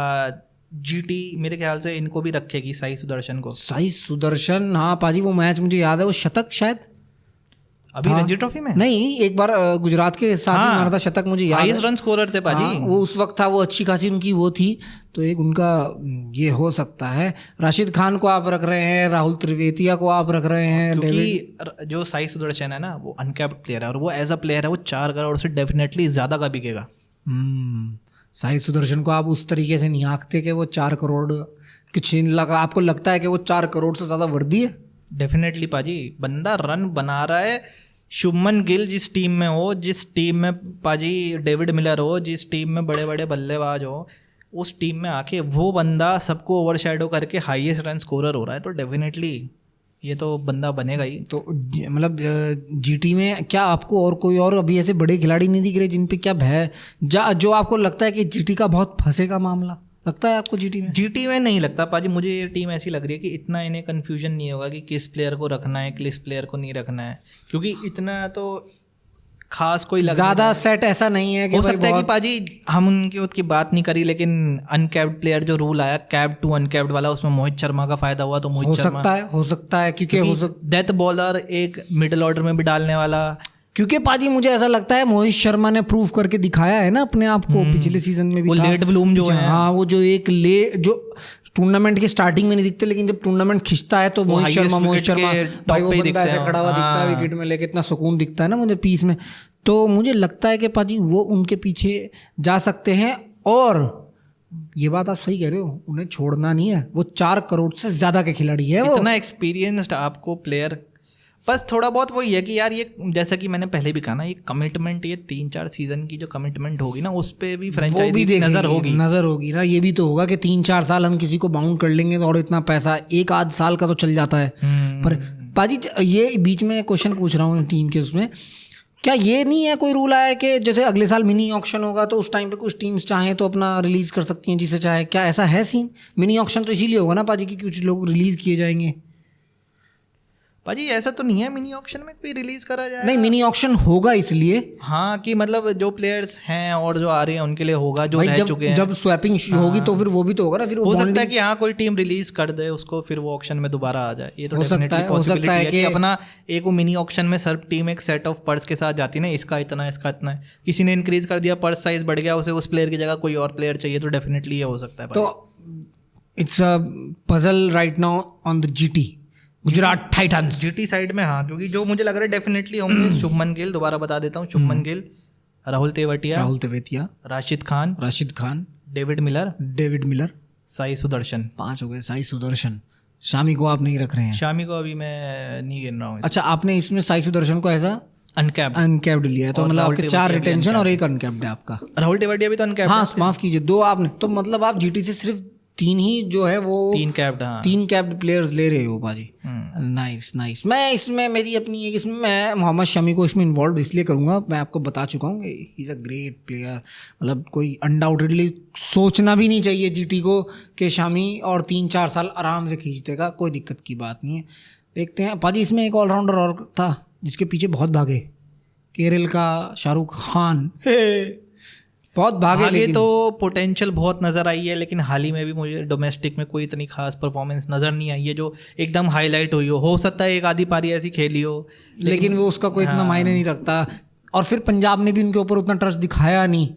GT मेरे ख्याल से इनको भी रखेगी साई सुदर्शन। हाँ पाजी, वो मैच मुझे याद है, वो शतक शायद अभी रणजी ट्रॉफी में नहीं, एक बार गुजरात के साथ ही मारा था शतक, मुझे याद है। हाईएस्ट रन स्कोरर थे पाजी। वो उस वक्त था, वो अच्छी खासी उनकी वो थी, तो एक उनका ये हो सकता है। राशिद खान को आप रख रहे हैं, राहुल तेवतिया को आप रख रहे हैं, क्योंकि जो साई सुदर्शन है ना वो अनकैप्ड प्लेयर है, और वो एज अ प्लेयर है वो 4 करोड़ से डेफिनेटली ज्यादा का बिकेगा। साई सुदर्शन को आप उस तरीके से नहीं आंकते कि वो 4 करोड़ कुछ लगा, आपको लगता है कि वो 4 करोड़ से ज़्यादा वर्दी है? डेफिनेटली पाजी, बंदा रन बना रहा है। शुभमन गिल जिस टीम में हो, जिस टीम में पाजी डेविड मिलर हो, जिस टीम में बड़े बड़े बल्लेबाज हो, उस टीम में आके वो बंदा सबको ओवरशैडो करके हाईएस्ट रन स्कोरर हो रहा है, तो डेफिनेटली ये तो बंदा बनेगा ही। तो मतलब GT में क्या आपको और कोई और अभी ऐसे बड़े खिलाड़ी नहीं दिख रहे जिन पे क्या भय, जो आपको लगता है कि GT का बहुत फंसेगा मामला? लगता है आपको जीटी में? जीटी में नहीं लगता पाजी, मुझे ये टीम ऐसी लग रही है कि इतना इन्हें कन्फ्यूजन नहीं होगा कि किस प्लेयर को रखना है किस प्लेयर को नहीं रखना है, क्योंकि इतना तो खास कोई लग ज्यादा सेट ऐसा नहीं है कि हो भाई सकता है कि बहुत पाजी हम उनकी उसकी बात नहीं करी, लेकिन अनकैप्ड प्लेयर जो रूल आया कैप्ड टू अनकैप्ड वाला, उसमें मोहित शर्मा का फायदा हुआ, तो हो मोहित शर्मा सकता है क्योंकि डेथ बॉलर एक मिडिल ऑर्डर में भी डालने वाला। क्योंकि पाजी मुझे ऐसा लगता है मोहित शर्मा ने प्रूव करके दिखाया है ना अपने आप को, पिछले सीजन में भी वो था। लेट ब्लूम जो है, हाँ वो जो एक जो टूर्नामेंट के स्टार्टिंग में नहीं दिखते, लेकिन जब टूर्नामेंट खिंचता है तो मोहित शर्मा भाई वो बंदा ऐसे खड़ा हुआ दिखता है विकेट में लेके, इतना सुकून दिखता है ना मुझे पीस में। तो मुझे लगता है कि पाजी वो उनके पीछे जा सकते हैं, और ये बात आप सही कह रहे हो, उन्हें छोड़ना नहीं है। वो 4 करोड़ से ज्यादा के खिलाड़ी है, वो इतना एक्सपीरियंस्ड आपको प्लेयर, बस थोड़ा बहुत वही है कि यार ये जैसा कि मैंने पहले भी कहा ना, ये कमिटमेंट, ये 3-4 सीजन की जो कमिटमेंट होगी ना, उस पे भी फ्रेंचाइजी नजर होगी ना। ये भी तो होगा कि 3-4 साल हम किसी को बाउंड कर लेंगे और इतना पैसा 1-8 साल का तो चल जाता है। पर पाजी ये बीच में क्वेश्चन पूछ रहा हूँ टीम के, उसमें क्या ये नहीं है कोई रूल आया कि जैसे अगले साल मिनी ऑक्शन होगा तो उस टाइम पे कुछ टीम्स चाहें तो अपना रिलीज कर सकती हैं जिसे चाहे? क्या ऐसा है सीन? मिनी ऑक्शन तो इसीलिए होगा ना पाजी कि कुछ लोग रिलीज किए जाएंगे। पाजी ऐसा तो नहीं है मिनी ऑक्शन में कोई रिलीज करा जाए, नहीं मिनी ऑक्शन होगा इसलिए, हाँ कि मतलब जो प्लेयर्स हैं और जो आ रहे हैं उनके लिए होगा, जो रह चुके हैं। जब स्वैपिंग होगी तो फिर वो भी तो होगा ना, फिर हो सकता है कि हाँ कोई टीम रिलीज कर दे उसको, फिर वो ऑक्शन में दोबारा आ जाए। ये तो हो सकता है कि अपना एक वो मिनी ऑक्शन में सर्व टीम एक सेट ऑफ पर्स के साथ जाती है ना, इसका इतना है, किसी ने इंक्रीज कर दिया, पर्स साइज बढ़ गया, उसे उस प्लेयर की जगह कोई और प्लेयर चाहिए, तो डेफिनेटली ये हो सकता है। तो it's a puzzle right now on the GT, Gujarat Titans GT side में। हाँ क्योंकि जो मुझे लग रहा है डेफिनेटली होंगे शुभमन गिल, दोबारा बता देता हूँ, शुभमन गिल, राहुल तेवतिया, राशिद खान, डेविड मिलर, साई सुदर्शन। 5 हो गए। साई सुदर्शन, शामी को आप नहीं रख रहे हैं? शामी को अभी मैं नहीं गिन रहा हूँ। अच्छा, आपने इसमें साई सुदर्शन को ऐसा अनकैप्ड लिया है, तो मतलब आपके 4 रिटेंशन और 1 अनकैप्ड है आपका। राहुल तेवतिया भी तो अनकैप्ड। हाँ माफ कीजिए, 2 आपने, तो मतलब आप जीटी से सिर्फ 3 ही जो है वो 3 कैप्ड, हाँ 3 कैप्ड प्लेयर्स ले रहे हो पाजी। नाइस। मैं इसमें मेरी अपनी एक, इसमें मैं मोहम्मद शमी को इसमें इन्वॉल्व इसलिए करूँगा, मैं आपको बता चुका हूँ he is a great player, मतलब कोई अनडाउटेडली सोचना भी नहीं चाहिए जीटी को कि शमी और 3-4 साल आराम से खींच देगा, कोई दिक्कत की बात नहीं है। देखते हैं पाजी, इसमें एक ऑलराउंडर और था जिसके पीछे बहुत भागे, केरल का शाहरुख खान, बहुत भागे लेकिन तो पोटेंशियल बहुत नज़र आई है, लेकिन हाल ही में भी मुझे डोमेस्टिक में कोई इतनी खास परफॉर्मेंस नज़र नहीं आई है जो एकदम हाईलाइट हुई हो सकता है एक आधी पारी ऐसी खेली हो, लेकिन वो उसका कोई इतना मायने नहीं रखता। और फिर पंजाब ने भी उनके ऊपर उतना ट्रस्ट दिखाया नहीं,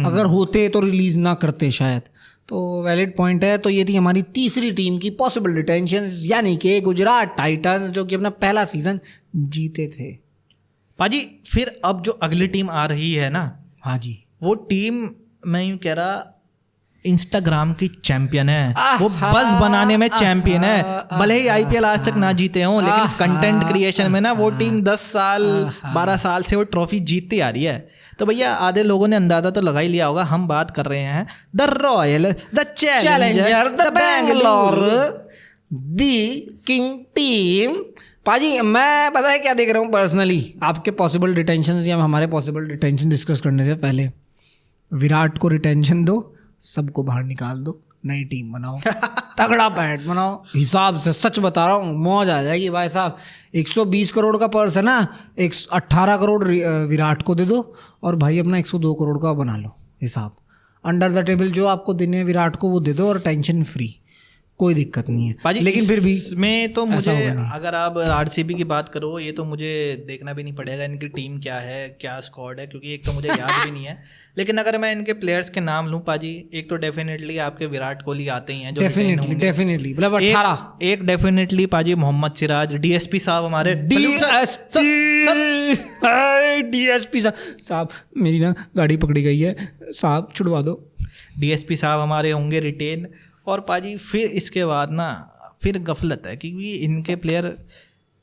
अगर होते तो रिलीज ना करते शायद। तो वैलिड पॉइंट है। तो ये थी हमारी तीसरी टीम की पॉसिबल रिटेंशन, यानी कि गुजरात टाइटंस, जो कि अपना पहला सीजन जीते थे। पाजी फिर अब जो अगली टीम आ रही है ना, हाँ जी, वो टीम मैं यूँ कह रहा इंस्टाग्राम की चैंपियन है, वो बस बनाने में चैंपियन है। भले ही आईपीएल आज तक ना जीते हों, लेकिन कंटेंट क्रिएशन में ना वो टीम 10 साल 12 साल से वो ट्रॉफी जीतती आ रही है। तो भैया आधे लोगों ने अंदाजा तो लगा ही लिया होगा, हम बात कर रहे हैं the royal, the challenger, the Bangalore, the king team. पाजी मैं पता है क्या देख रहा हूँ पर्सनली, आपके पॉसिबल डिटेंशन या हमारे पॉसिबल डिटेंशन डिस्कस करने से पहले, विराट को रिटेंशन दो, सबको बाहर निकाल दो, नई टीम बनाओ, तगड़ा पैट बनाओ, हिसाब से सच बता रहा हूँ, मौज आ जाएगी भाई साहब। 120 करोड़ का पर्स है ना, 18 करोड़ विराट को दे दो और भाई अपना 102 करोड़ का बना लो हिसाब। अंडर द टेबल जो आपको देने हैं विराट को वो दे दो, और टेंशन फ्री, कोई दिक्कत नहीं है। लेकिन फिर भी में तो मुझे, अगर आप आरसीबी की बात करो, ये तो मुझे देखना भी नहीं पड़ेगा इनकी टीम क्या है, क्या स्क्वाड है, क्योंकि एक तो मुझे याद भी नहीं है। लेकिन अगर मैं इनके प्लेयर्स के नाम लूं पाजी, एक तो डेफिनेटली आपके विराट कोहली आते ही हैं, जो डेफिनेटली मतलब 18। एक डेफिनेटली पाजी मोहम्मद सिराज, डीएसपी साहब हमारे, डीएसपी साहब, मेरी ना गाड़ी पकड़ी गई है साहब, छुड़वा दो। डीएसपी साहब हमारे होंगे रिटेन। और पाजी फिर इसके बाद ना फिर गफलत है, क्योंकि इनके प्लेयर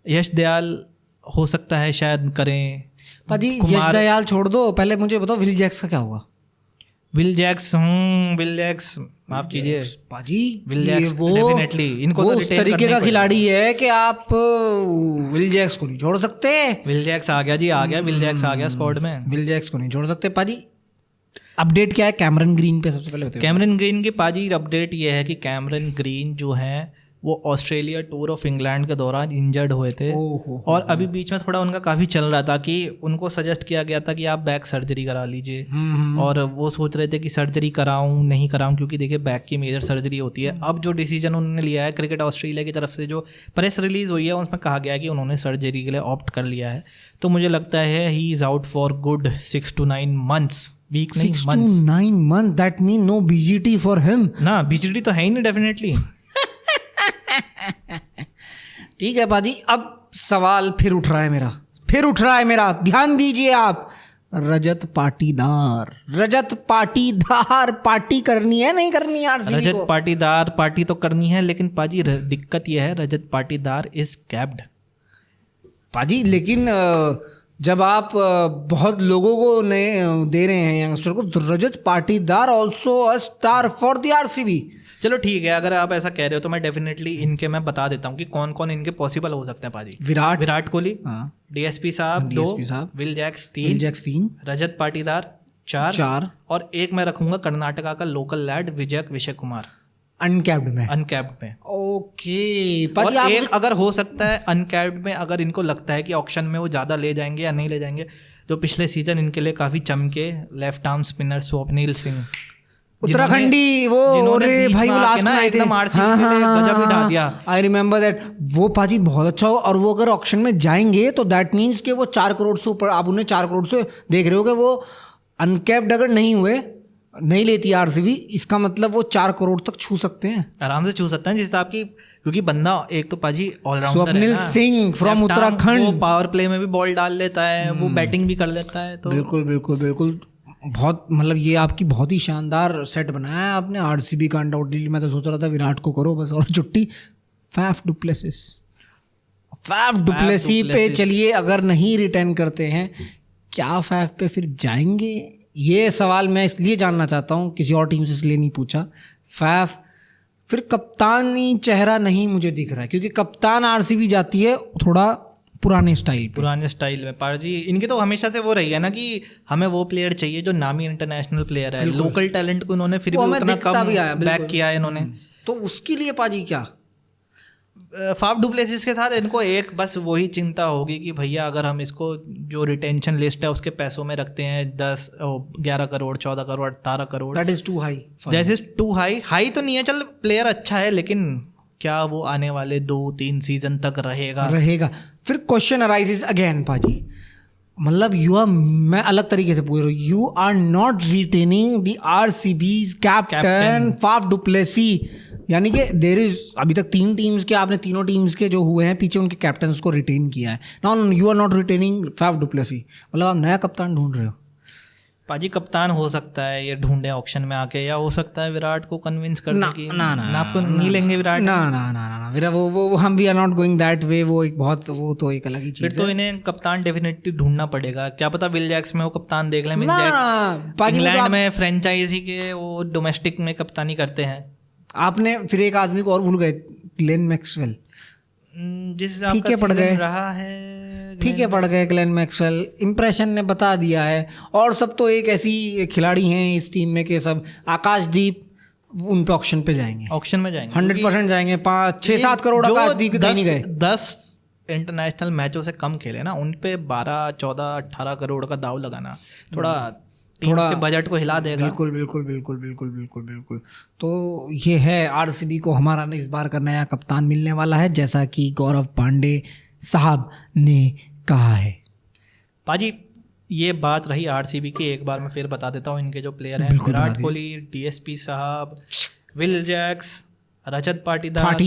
यश दयाल हो सकता है शायद करें। पाजी यश दयाल छोड़ दो, पहले मुझे बताओ विल जैक्स का क्या हुआ? विल जैक्स माफ कीजिए पाजी, विल जैक्स डेफिनेटली इनको वो उस तरीके का खिलाड़ी है कि आप विल जैक्स को नहीं छोड़ सकते। विल जैक्स आ गया जी, आ गया विल जैक्स, आ गया स्क्वाड में, विल जैक्स को नहीं छोड़ सकते पाजी। अपडेट क्या है कैमरन ग्रीन पे, सबसे पहले बताइए। कैमरन ग्रीन की पाजी अपडेट ये है कि कैमरन ग्रीन जो हैं वो ऑस्ट्रेलिया टूर ऑफ इंग्लैंड के दौरान इंजर्ड हुए थे। और अभी बीच में थोड़ा उनका काफ़ी चल रहा था कि उनको सजेस्ट किया गया था कि आप बैक सर्जरी करा लीजिए, और वो सोच रहे थे कि सर्जरी कराऊं नहीं कराऊं, क्योंकि देखिए बैक की मेजर सर्जरी होती है। अब जो डिसीजन उन्होंने लिया है, क्रिकेट ऑस्ट्रेलिया की तरफ से जो प्रेस रिलीज हुई है उसमें कहा गया है कि उन्होंने सर्जरी के लिए ऑप्ट कर लिया है। तो मुझे लगता है he is out for good 6 to 9 months। Week नहीं, 6 to 9 months, that mean no BGT for him ना, बीजीटी तो है ही नहीं डेफिनेटली। ठीक है पाजी, अब सवाल फिर उठ रहा है मेरा, ध्यान दीजिए आप। रजत पाटीदार पार्टी करनी है नहीं करनी है आरसीबी को? रजत पाटीदार पार्टी तो करनी है, लेकिन पाजी दिक्कत यह है रजत पाटीदार इज कैप्ड पाजी। लेकिन जब आप बहुत लोगों को नए दे रहे हैं यंगस्टर को, तो Rajat Patidar also a star for the RCB. चलो ठीक है, अगर आप ऐसा कह रहे हो तो मैं डेफिनेटली इनके मैं बता देता हूँ कि कौन कौन इनके पॉसिबल हो सकते हैं पाजी। विराट कोहली, डीएसपी साहब 2, विल जैक्स 3, रजत पाटीदार 4, और एक मैं रखूंगा कर्नाटका का local lead Vijay Kumar uncapped में। ओके पाजी, और एक अगर हो सकता है अनकैप्ड में, अगर इनको लगता है कि ऑक्शन में वो ज़्यादा ले जाएंगे या नहीं ले जाएंगे, तो पिछले सीजन इनके लिए काफ़ी चमके left arm spinner Swapnil Singh Uttarakhandi, वो रे भाई वो लास्ट में आए थे, गजब ही ढा दिया। I remember that. वो पाजी बहुत अच्छा हो, और वो अगर ऑक्शन में जाएंगे तो दैट मीन्स कि वो 4 करोड़ से ऊपर, आप उन्हें 4 करोड़ से देख रहे हो कि वो अनकैप्ड अगर नहीं लेती आरसीबी, इसका मतलब वो 4 करोड़ तक छू सकते हैं, आराम से छू सकते हैं जिस हिसाब की, क्योंकि बंदा एक तो पाजी ऑलराउंडर है। स्वप्निल सिंह फ्रॉम उत्तराखंड, वो पावर प्ले में भी बॉल डाल लेता है, वो बैटिंग भी कर लेता है। तो बिल्कुल बहुत, मतलब ये आपकी बहुत ही शानदार सेट बनाया है आपने आरसीबी का। अनडाउटली मैं तो सोच रहा था विराट को करो बस, और छुट्टी फैफ डुप्लेसिस पे चलिए। अगर नहीं रिटर्न करते हैं, क्या फैफ पे फिर जाएंगे? ये सवाल मैं इसलिए जानना चाहता हूँ, किसी और टीम से इसलिए नहीं पूछा। फैफ फिर कप्तानी चेहरा नहीं मुझे दिख रहा है, क्योंकि कप्तान आरसीबी जाती है थोड़ा पुराने स्टाइल में। पाजी इनकी तो हमेशा से वो रही है ना कि हमें वो प्लेयर चाहिए जो नामी इंटरनेशनल प्लेयर है। लोकल टैलेंट को इन्होंने फिर भी उतना कम बैक किया है इन्होंने। तो उसके लिए पाजी क्या फाफ डुप्लेसिस के साथ इनको एक बस वही चिंता होगी कि भैया अगर हम इसको जो रिटेंशन लिस्ट है उसके पैसों में रखते हैं 11 crore 14 crore 18 crore, that is too high. That is too high तो नहीं है, चल प्लेयर अच्छा है, लेकिन क्या वो आने वाले 2-3 सीजन तक रहेगा? फिर क्वेश्चन अराइजेस अगेन पाजी, मतलब मैं अलग तरीके से पूछ रहा हूँ, you are not retaining the RCB's captain Faf du Plessis, यानी कि देयर इज अभी तक 3 टीम्स के, आपने तीनों टीम्स के जो हुए हैं पीछे उनके कैप्टन्स को रिटेन किया है। Now you are not retaining Faf du Plessis, मतलब आप नया कप्तान ढूंढ रहे हो। पाजी कप्तान हो सकता है ये ढूंढे ऑक्शन में आके, या हो सकता है विराट को कन्विंस करने की ना आपको नहीं लेंगे विराट। ना विराट वो हम we are not going that way. वो एक बहुत, वो तो एक अलग ही चीज है। फिर तो इन्हें कप्तान डेफिनेटली ढूंढना पड़ेगा। क्या पता विल जैक्स में वो कप्तान देख लें। विल जैक्स इंग्लैंड में फ्रेंचाइजी के वो डोमेस्टिक में कप्तानी करते हैं। आपने फिर एक आदमी को और भूल गए, ग्लेन मैक्सवेल। जिस फीके पड़ गए रहा है, फीके पड़ गए ग्लेन मैक्सवेल। इंप्रेशन ने बता दिया है, और सब तो एक ऐसी खिलाड़ी हैं इस टीम में कि सब आकाशदीप उन पे ऑक्शन में जाएंगे 100% जाएंगे। 5-6-7 करोड़ आकाशदीप के कहीं नहीं गए। 10 इंटरनेशनल मैचों से कम खेले ना, उन पे 12-14-18 करोड़ का दाव लगाना थोड़ा बजट को हिला देगा। बिल्कुल। तो ये है, आरसीबी को हमारा इस बार का नया कप्तान मिलने वाला है, जैसा कि गौरव पांडे साहब ने कहा है। पाजी ये बात रही आरसीबी की, एक बार मैं फिर बता देता हूँ इनके जो प्लेयर हैं, विराट कोहली, डीएसपी साहब, विल जैक्स, रजत पाटीदार,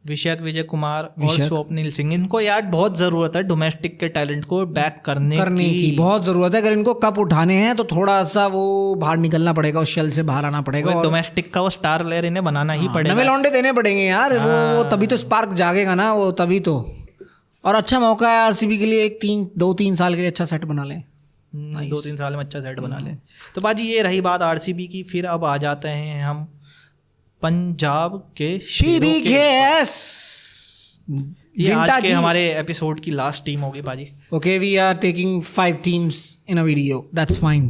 विजय कुमार और स्वप्निल सिंह। इनको यार बहुत ज़रूरत है डोमेस्टिक के टैलेंट को बैक करने की बहुत ज़रूरत है। अगर इनको कप उठाने हैं तो थोड़ा सा वो बाहर निकलना पड़ेगा, उस शेल से बाहर आना पड़ेगा, और डोमेस्टिक का वो स्टार प्लेयर इन्हें बनाना ही पड़ेगा। नवे लौंडे देने पड़ेंगे यार, वो तभी तो स्पार्क जागेगा ना, वो तभी तो। और अच्छा मौका है आरसीबी के लिए, 2-3 साल के लिए अच्छा सेट बना लें। 2-3 साल में अच्छा सेट बना लें। तो बाजी ये रही बात आरसीबी की। फिर अब आ जाते हैं हम पंजाब के PBKS। ये आज के हमारे एपिसोड की लास्ट टीम होगी पाजी। Okay, we are taking 5 teams in a video, that's fine.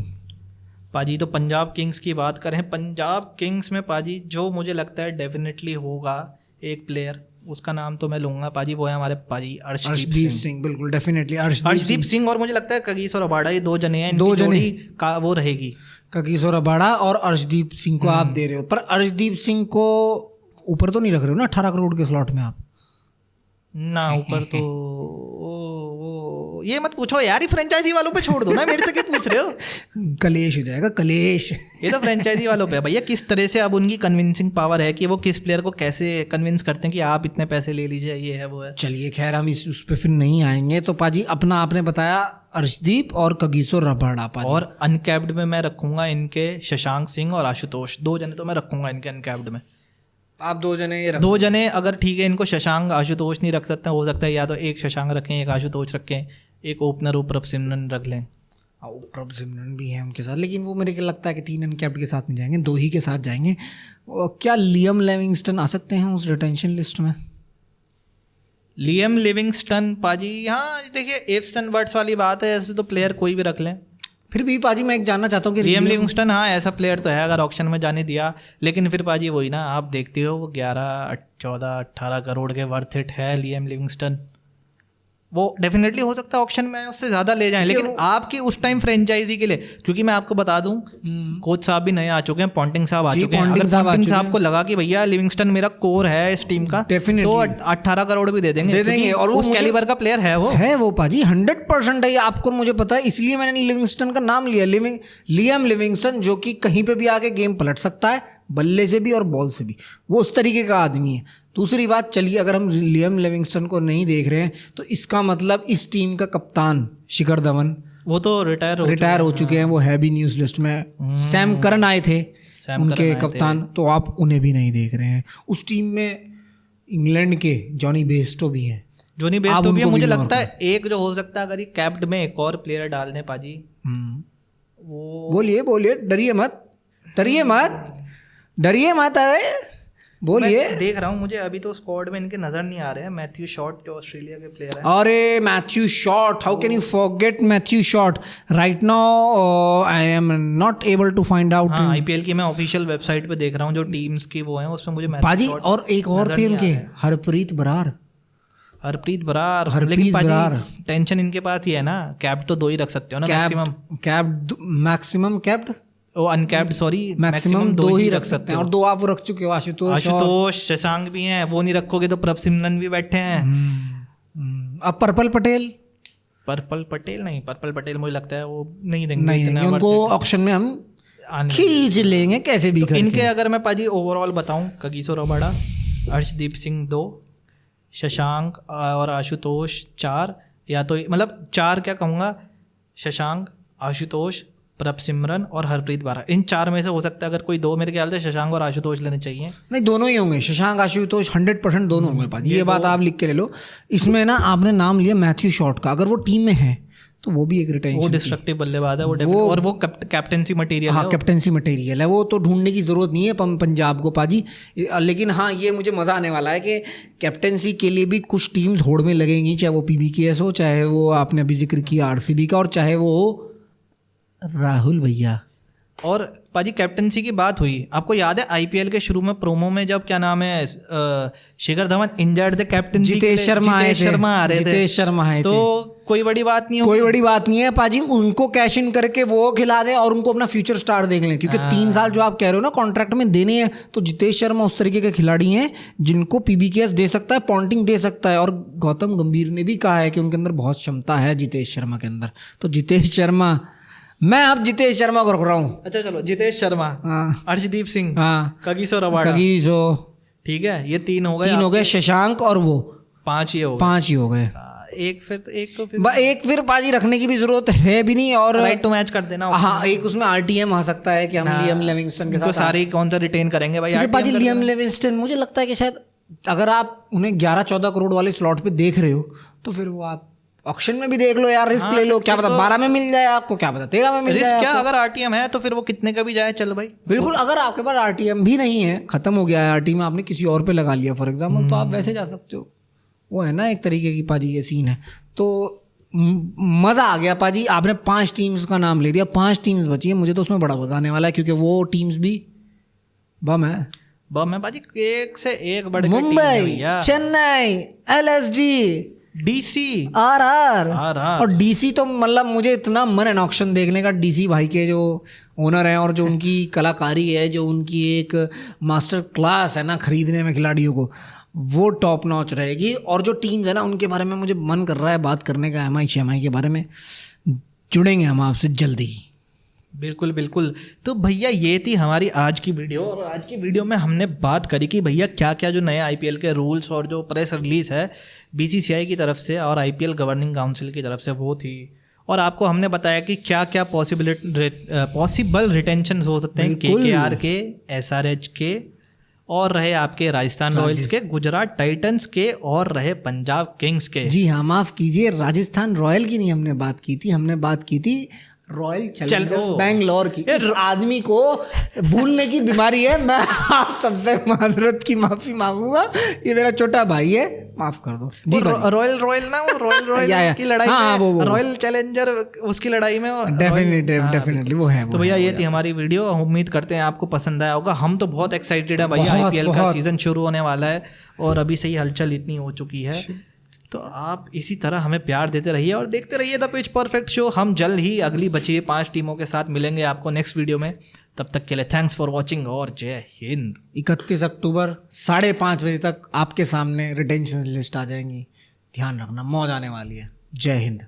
पाजी तो पंजाब किंग्स की बात करें, पंजाब किंग्स में पाजी जो मुझे लगता है डेफिनेटली होगा एक प्लेयर, उसका नाम तो मैं लूंगा पाजी, वो है हमारे पाजी अर्शदीप सिंह। बिल्कुल डेफिनेटली अर्शदीप सिंह और मुझे लगता है कगिसो रबाडा, ये दो जने हैं, दो जने का वो रहेगी। कगिसो रबाडा और अर्शदीप सिंह को आप दे रहे हो, पर अर्शदीप सिंह को ऊपर तो नहीं रख रहे हो ना 18 करोड़ के स्लॉट में आप? ना ऊपर तो ये मत पूछो यार, ये फ्रेंचाइजी वालों पे छोड़ दो ना, मेरे से क्यों पूछ रहे हो? कलेश हो जाएगा, कलेश। ये तो फ्रेंचाइजी वालों पे है भैया, किस तरह से अब उनकी कन्विंसिंग पावर है कि वो किस प्लेयर को कैसे कन्विंस करते हैं कि आप इतने पैसे ले लीजिए, ये है वो है। चलिए खैर हम उस पर फिर नहीं आएंगे। तो पाजी अपना आपने बताया अर्शदीप और कगिसो रबाडा पाजी, और अनकैप्ड में मैं रखूंगा इनके शशांक सिंह और आशुतोष, दो जने तो मैं रखूंगा इनके अनकैप्ड में। आप दो जने ये दो जने अगर ठीक है, इनको शशांक आशुतोष नहीं रख सकते, हो सकता है या तो एक शशांक रखें, एक आशुतोष रखें, एक ओपनर ऊपर सिमरन रख लें। प्रभ सिमरन भी है उनके साथ, लेकिन वो मेरे को लगता है कि 3 अनकैप्ड के साथ नहीं जाएंगे, 2 ही के साथ जाएंगे। क्या लियम लिविंगस्टन आ सकते हैं उस रिटेंशन लिस्ट में? लियम लिविंगस्टन पाजी, हाँ देखिए इफ्स एंड बट्स वाली बात है, ऐसे तो प्लेयर कोई भी रख लें। फिर भी पाजी मैं एक जानना चाहता हूँ कि लियम लिविंगस्टन, हाँ ऐसा प्लेयर तो है अगर ऑक्शन में जाने दिया, लेकिन फिर पाजी वही ना, आप देखते हो वो 11, 14, 18 करोड़ के वर्थ इट है लियम लिविंगस्टन। वो डेफिनेटली हो सकता है ऑक्शन में उससे ज़्यादा ले जाएं, लेकिन आपकी उस टाइम फ्रेंचाइजी के लिए, क्योंकि मैं आपको बता दूं कोच साहब भी नए आ चुके हैं, पॉन्टिंग साहब आ चुके हैं। अगर पॉन्टिंग साहब को लगा कि भैया लिविंगस्टन मेरा कोर है इस टीम का, तो 18 करोड़ भी दे देंगे और उस कैलिबर का प्लेयर है वो पाजी 100% है। आपको मुझे पता है, इसलिए मैंने लिविंगस्टन का नाम लिया, लियम लिविंगस्टन, जो कि कहीं पे भी आके गेम पलट सकता है, बल्ले से भी और बॉल से भी, वो उस तरीके का आदमी है। दूसरी बात, चलिए अगर हम लियम लिविंगस्टन को नहीं देख रहे हैं तो इसका मतलब इस टीम का कप्तान शिखर धवन, वो तो रिटायर हो चुके हैं, वो है भी न्यूज़ लिस्ट में। सैम करन आए थे उनके कप्तान, तो आप उन्हें भी नहीं देख रहे हैं। उस टीम में इंग्लैंड के जॉनी बेस्टो भी हैं, जोनी बेस्टो भी है। मुझे लगता है एक जो हो सकता है अगर ये कैप्ड में एक और प्लेयर डाल दें पाजी, वो बोलिए डरिए मत अरे बोलिए। देख रहा हूँ, मुझे अभी तो स्क्वाड में इनके नजर नहीं आ रहे हैं। मैथ्यू शॉट जो ऑस्ट्रेलिया के प्लेयर हैं, अरे Matthew Short, how can you forget Matthew Short? Right now I am not able to find out. IPL की मैं ऑफिशियल वेबसाइट पे देख रहा हूँ जो टीम्स की वो है, उसमें मुझे पाजी और एक और थे उनके, हरप्रीत बरार, लेकिन पाजी टेंशन इनके पास ही है ना, कैप्ड तो 2 ही रख सकते हो ना, मैक्सिमम कैप्ड ओ अनकैप्ड, सॉरी मैक्सिमम 2 ही रख सकते हैं, और 2 आप रख चुके हो, आशुतोष शशांक भी हैं, वो नहीं रखोगे तो प्रभ सिमरन भी बैठे हैं। अब पर्पल पटेल नहीं, पर्पल पटेल मुझे लगता है वो नहीं देंगे, उनको ऑक्शन में हम खींच लेंगे कैसे भी करके। इनके अगर मैं पाजी ओवरऑल बताऊं, कगिसो रबाडा, अर्शदीप सिंह 2, शशांक और आशुतोष 4, या तो मतलब 4 क्या कहूँगा, शशांक, आशुतोष, प्रभ सिमरन और हरप्रीत बरार, इन 4 में से हो सकता है अगर कोई 2, मेरे ख्याल से शशांक और आशुतोष लेने चाहिए। नहीं, दोनों ही होंगे, शशांक आशुतोष 100% दोनों होंगे पाजी, ये बात आप लिख के ले लो। इसमें ना आपने नाम लिया मैथ्यू शॉट का, अगर वो टीम में है तो वो भी एक रिटेंशन, वो डिस्ट्रक्टिव बल्लेबाज है वो और वो कैप्टेंसी मटेरियल है। हाँ, कैप्टेंसी मटेरियल है, वो तो ढूंढने की ज़रूरत नहीं है पंजाब को पाजी। लेकिन हाँ, ये मुझे मज़ा आने वाला है कि कैप्टेंसी के लिए भी कुछ टीम्स होड़ में लगेंगी, चाहे वो PBKS हो, चाहे वो आपने अभी जिक्र किया RCB का, और चाहे वो राहुल भैया। और पाजी कैप्टेंसी की बात हुई, आपको याद है आईपीएल के शुरू में प्रोमो में जब क्या नाम है शिखर धवन इंजर्ड थे, कैप्टेंसी जितेश शर्मा आ रहे थे, तो कोई बड़ी बात नहीं है पाजी, उनको कैश इन करके वो खिला दें और उनको अपना फ्यूचर स्टार देख लें, क्योंकि 3 साल जो आप कह रहे हो ना कॉन्ट्रैक्ट में देने हैं, तो जितेश शर्मा उस तरीके के खिलाड़ी हैं जिनको PBKS दे सकता है, पॉन्टिंग दे सकता है, और गौतम गंभीर ने भी कहा है कि उनके अंदर बहुत क्षमता है जितेश शर्मा के अंदर। तो जितेश शर्मा, मैं अब जितेश शर्मा को रख रहा हूँ। अच्छा चलो, जितेश शर्मा, अर्शदीप सिंह, कगिसो रबाडा, ठीक है, ये 3 हो गए, शशांक और वो 5 ही हो गए। एक फिर पाजी रखने की भी जरूरत है भी नहीं, और राइट टू मैच कर देना। हाँ, एक उसमें RTM आ सकता है कि हम लियम लिविंगस्टन के साथ सारे कौन सा रिटेन करेंगे भाई, पाजी लियम लिविंगस्टन मुझे लगता है कि शायद अगर आप उन्हें 11-14 करोड़ वाले स्लॉट पे देख रहे हो तो फिर वो आप ऑक्शन में भी देख लो यार, रिस्क ले लो, क्या पता 12 में मिल जाए आपको, क्या पता 13 में मिल जाए। क्या अगर RTM है तो फिर वो कितने का भी जाए, चल भाई बिल्कुल। अगर आपके पास RTM भी नहीं है, खत्म हो गया है RTM, आपने किसी और पे लगा लिया फॉर एग्जाम्पल, तो आप वैसे जा सकते हो, वो है ना एक तरीके की पाजी ये सीन है। तो मज़ा आ गया पाजी। आपने 5 टीम्स का नाम ले दिया, 5 टीम्स बची है, मुझे तो उसमें बड़ा मज़ा आने वाला है क्योंकि वो टीम्स भी बम है। बम है पाजी, एक से एक बढ़ के टीम है मुंबई, भैया। Chennai, LSG, DC, RR। RR। और DC तो मतलब मुझे इतना मन है ऑक्शन देखने का। DC भाई के जो ओनर हैं और जो उनकी कलाकारी है, जो उनकी एक मास्टर क्लास है ना खरीदने में खिलाड़ियों को, वो टॉप नॉच रहेगी। और जो टीम्स है ना उनके बारे में मुझे मन कर रहा है बात करने का। MI शेमाई के बारे में जुड़ेंगे हम आपसे जल्दी ही। बिल्कुल बिल्कुल। तो भैया ये थी हमारी आज की वीडियो, और आज की वीडियो में हमने बात करी कि भैया क्या क्या जो नए IPL के रूल्स और जो प्रेस रिलीज है BCCI की तरफ से और IPL गवर्निंग काउंसिल की तरफ से वो थी। और आपको हमने बताया कि क्या क्या पॉसिबल रिटेंशन हो सकते हैं KKR के, SRH के, और रहे आपके राजस्थान रॉयल्स के, गुजरात टाइटंस के, और रहे पंजाब किंग्स के। जी हाँ, माफ़ कीजिए, राजस्थान रॉयल की नहीं हमने बात की थी, हमने बात की थी रॉयल चैलेंजर्स बैंगलोर की। इस आदमी को भूलने की बीमारी है। मैं आप सबसे माजरत की माफ़ी मांगूंगा, ये मेरा छोटा भाई है, माफ़ कर दो जी। रॉयल ना, वो रॉयल की लड़ाई में, रॉयल चैलेंजर उसकी लड़ाई में डेफिनेटली वो है। तो भैया ये थी हमारी वीडियो, उम्मीद करते हैं आपको पसंद आया होगा। हम तो बहुत एक्साइटेड है भैया, IPL का सीजन शुरू होने वाला है और अभी से ही हलचल इतनी हो चुकी है। तो आप इसी तरह हमें प्यार देते रहिए और देखते रहिए द पिच परफेक्ट शो। हम जल्द ही अगली बची 5 टीमों के साथ मिलेंगे आपको नेक्स्ट वीडियो में। तब तक के लिए थैंक्स फॉर वॉचिंग और जय हिंद। 31 अक्टूबर 5:30 बजे तक आपके सामने रिटेंशन लिस्ट आ जाएंगी, ध्यान रखना, मौज आने वाली है। जय हिंद।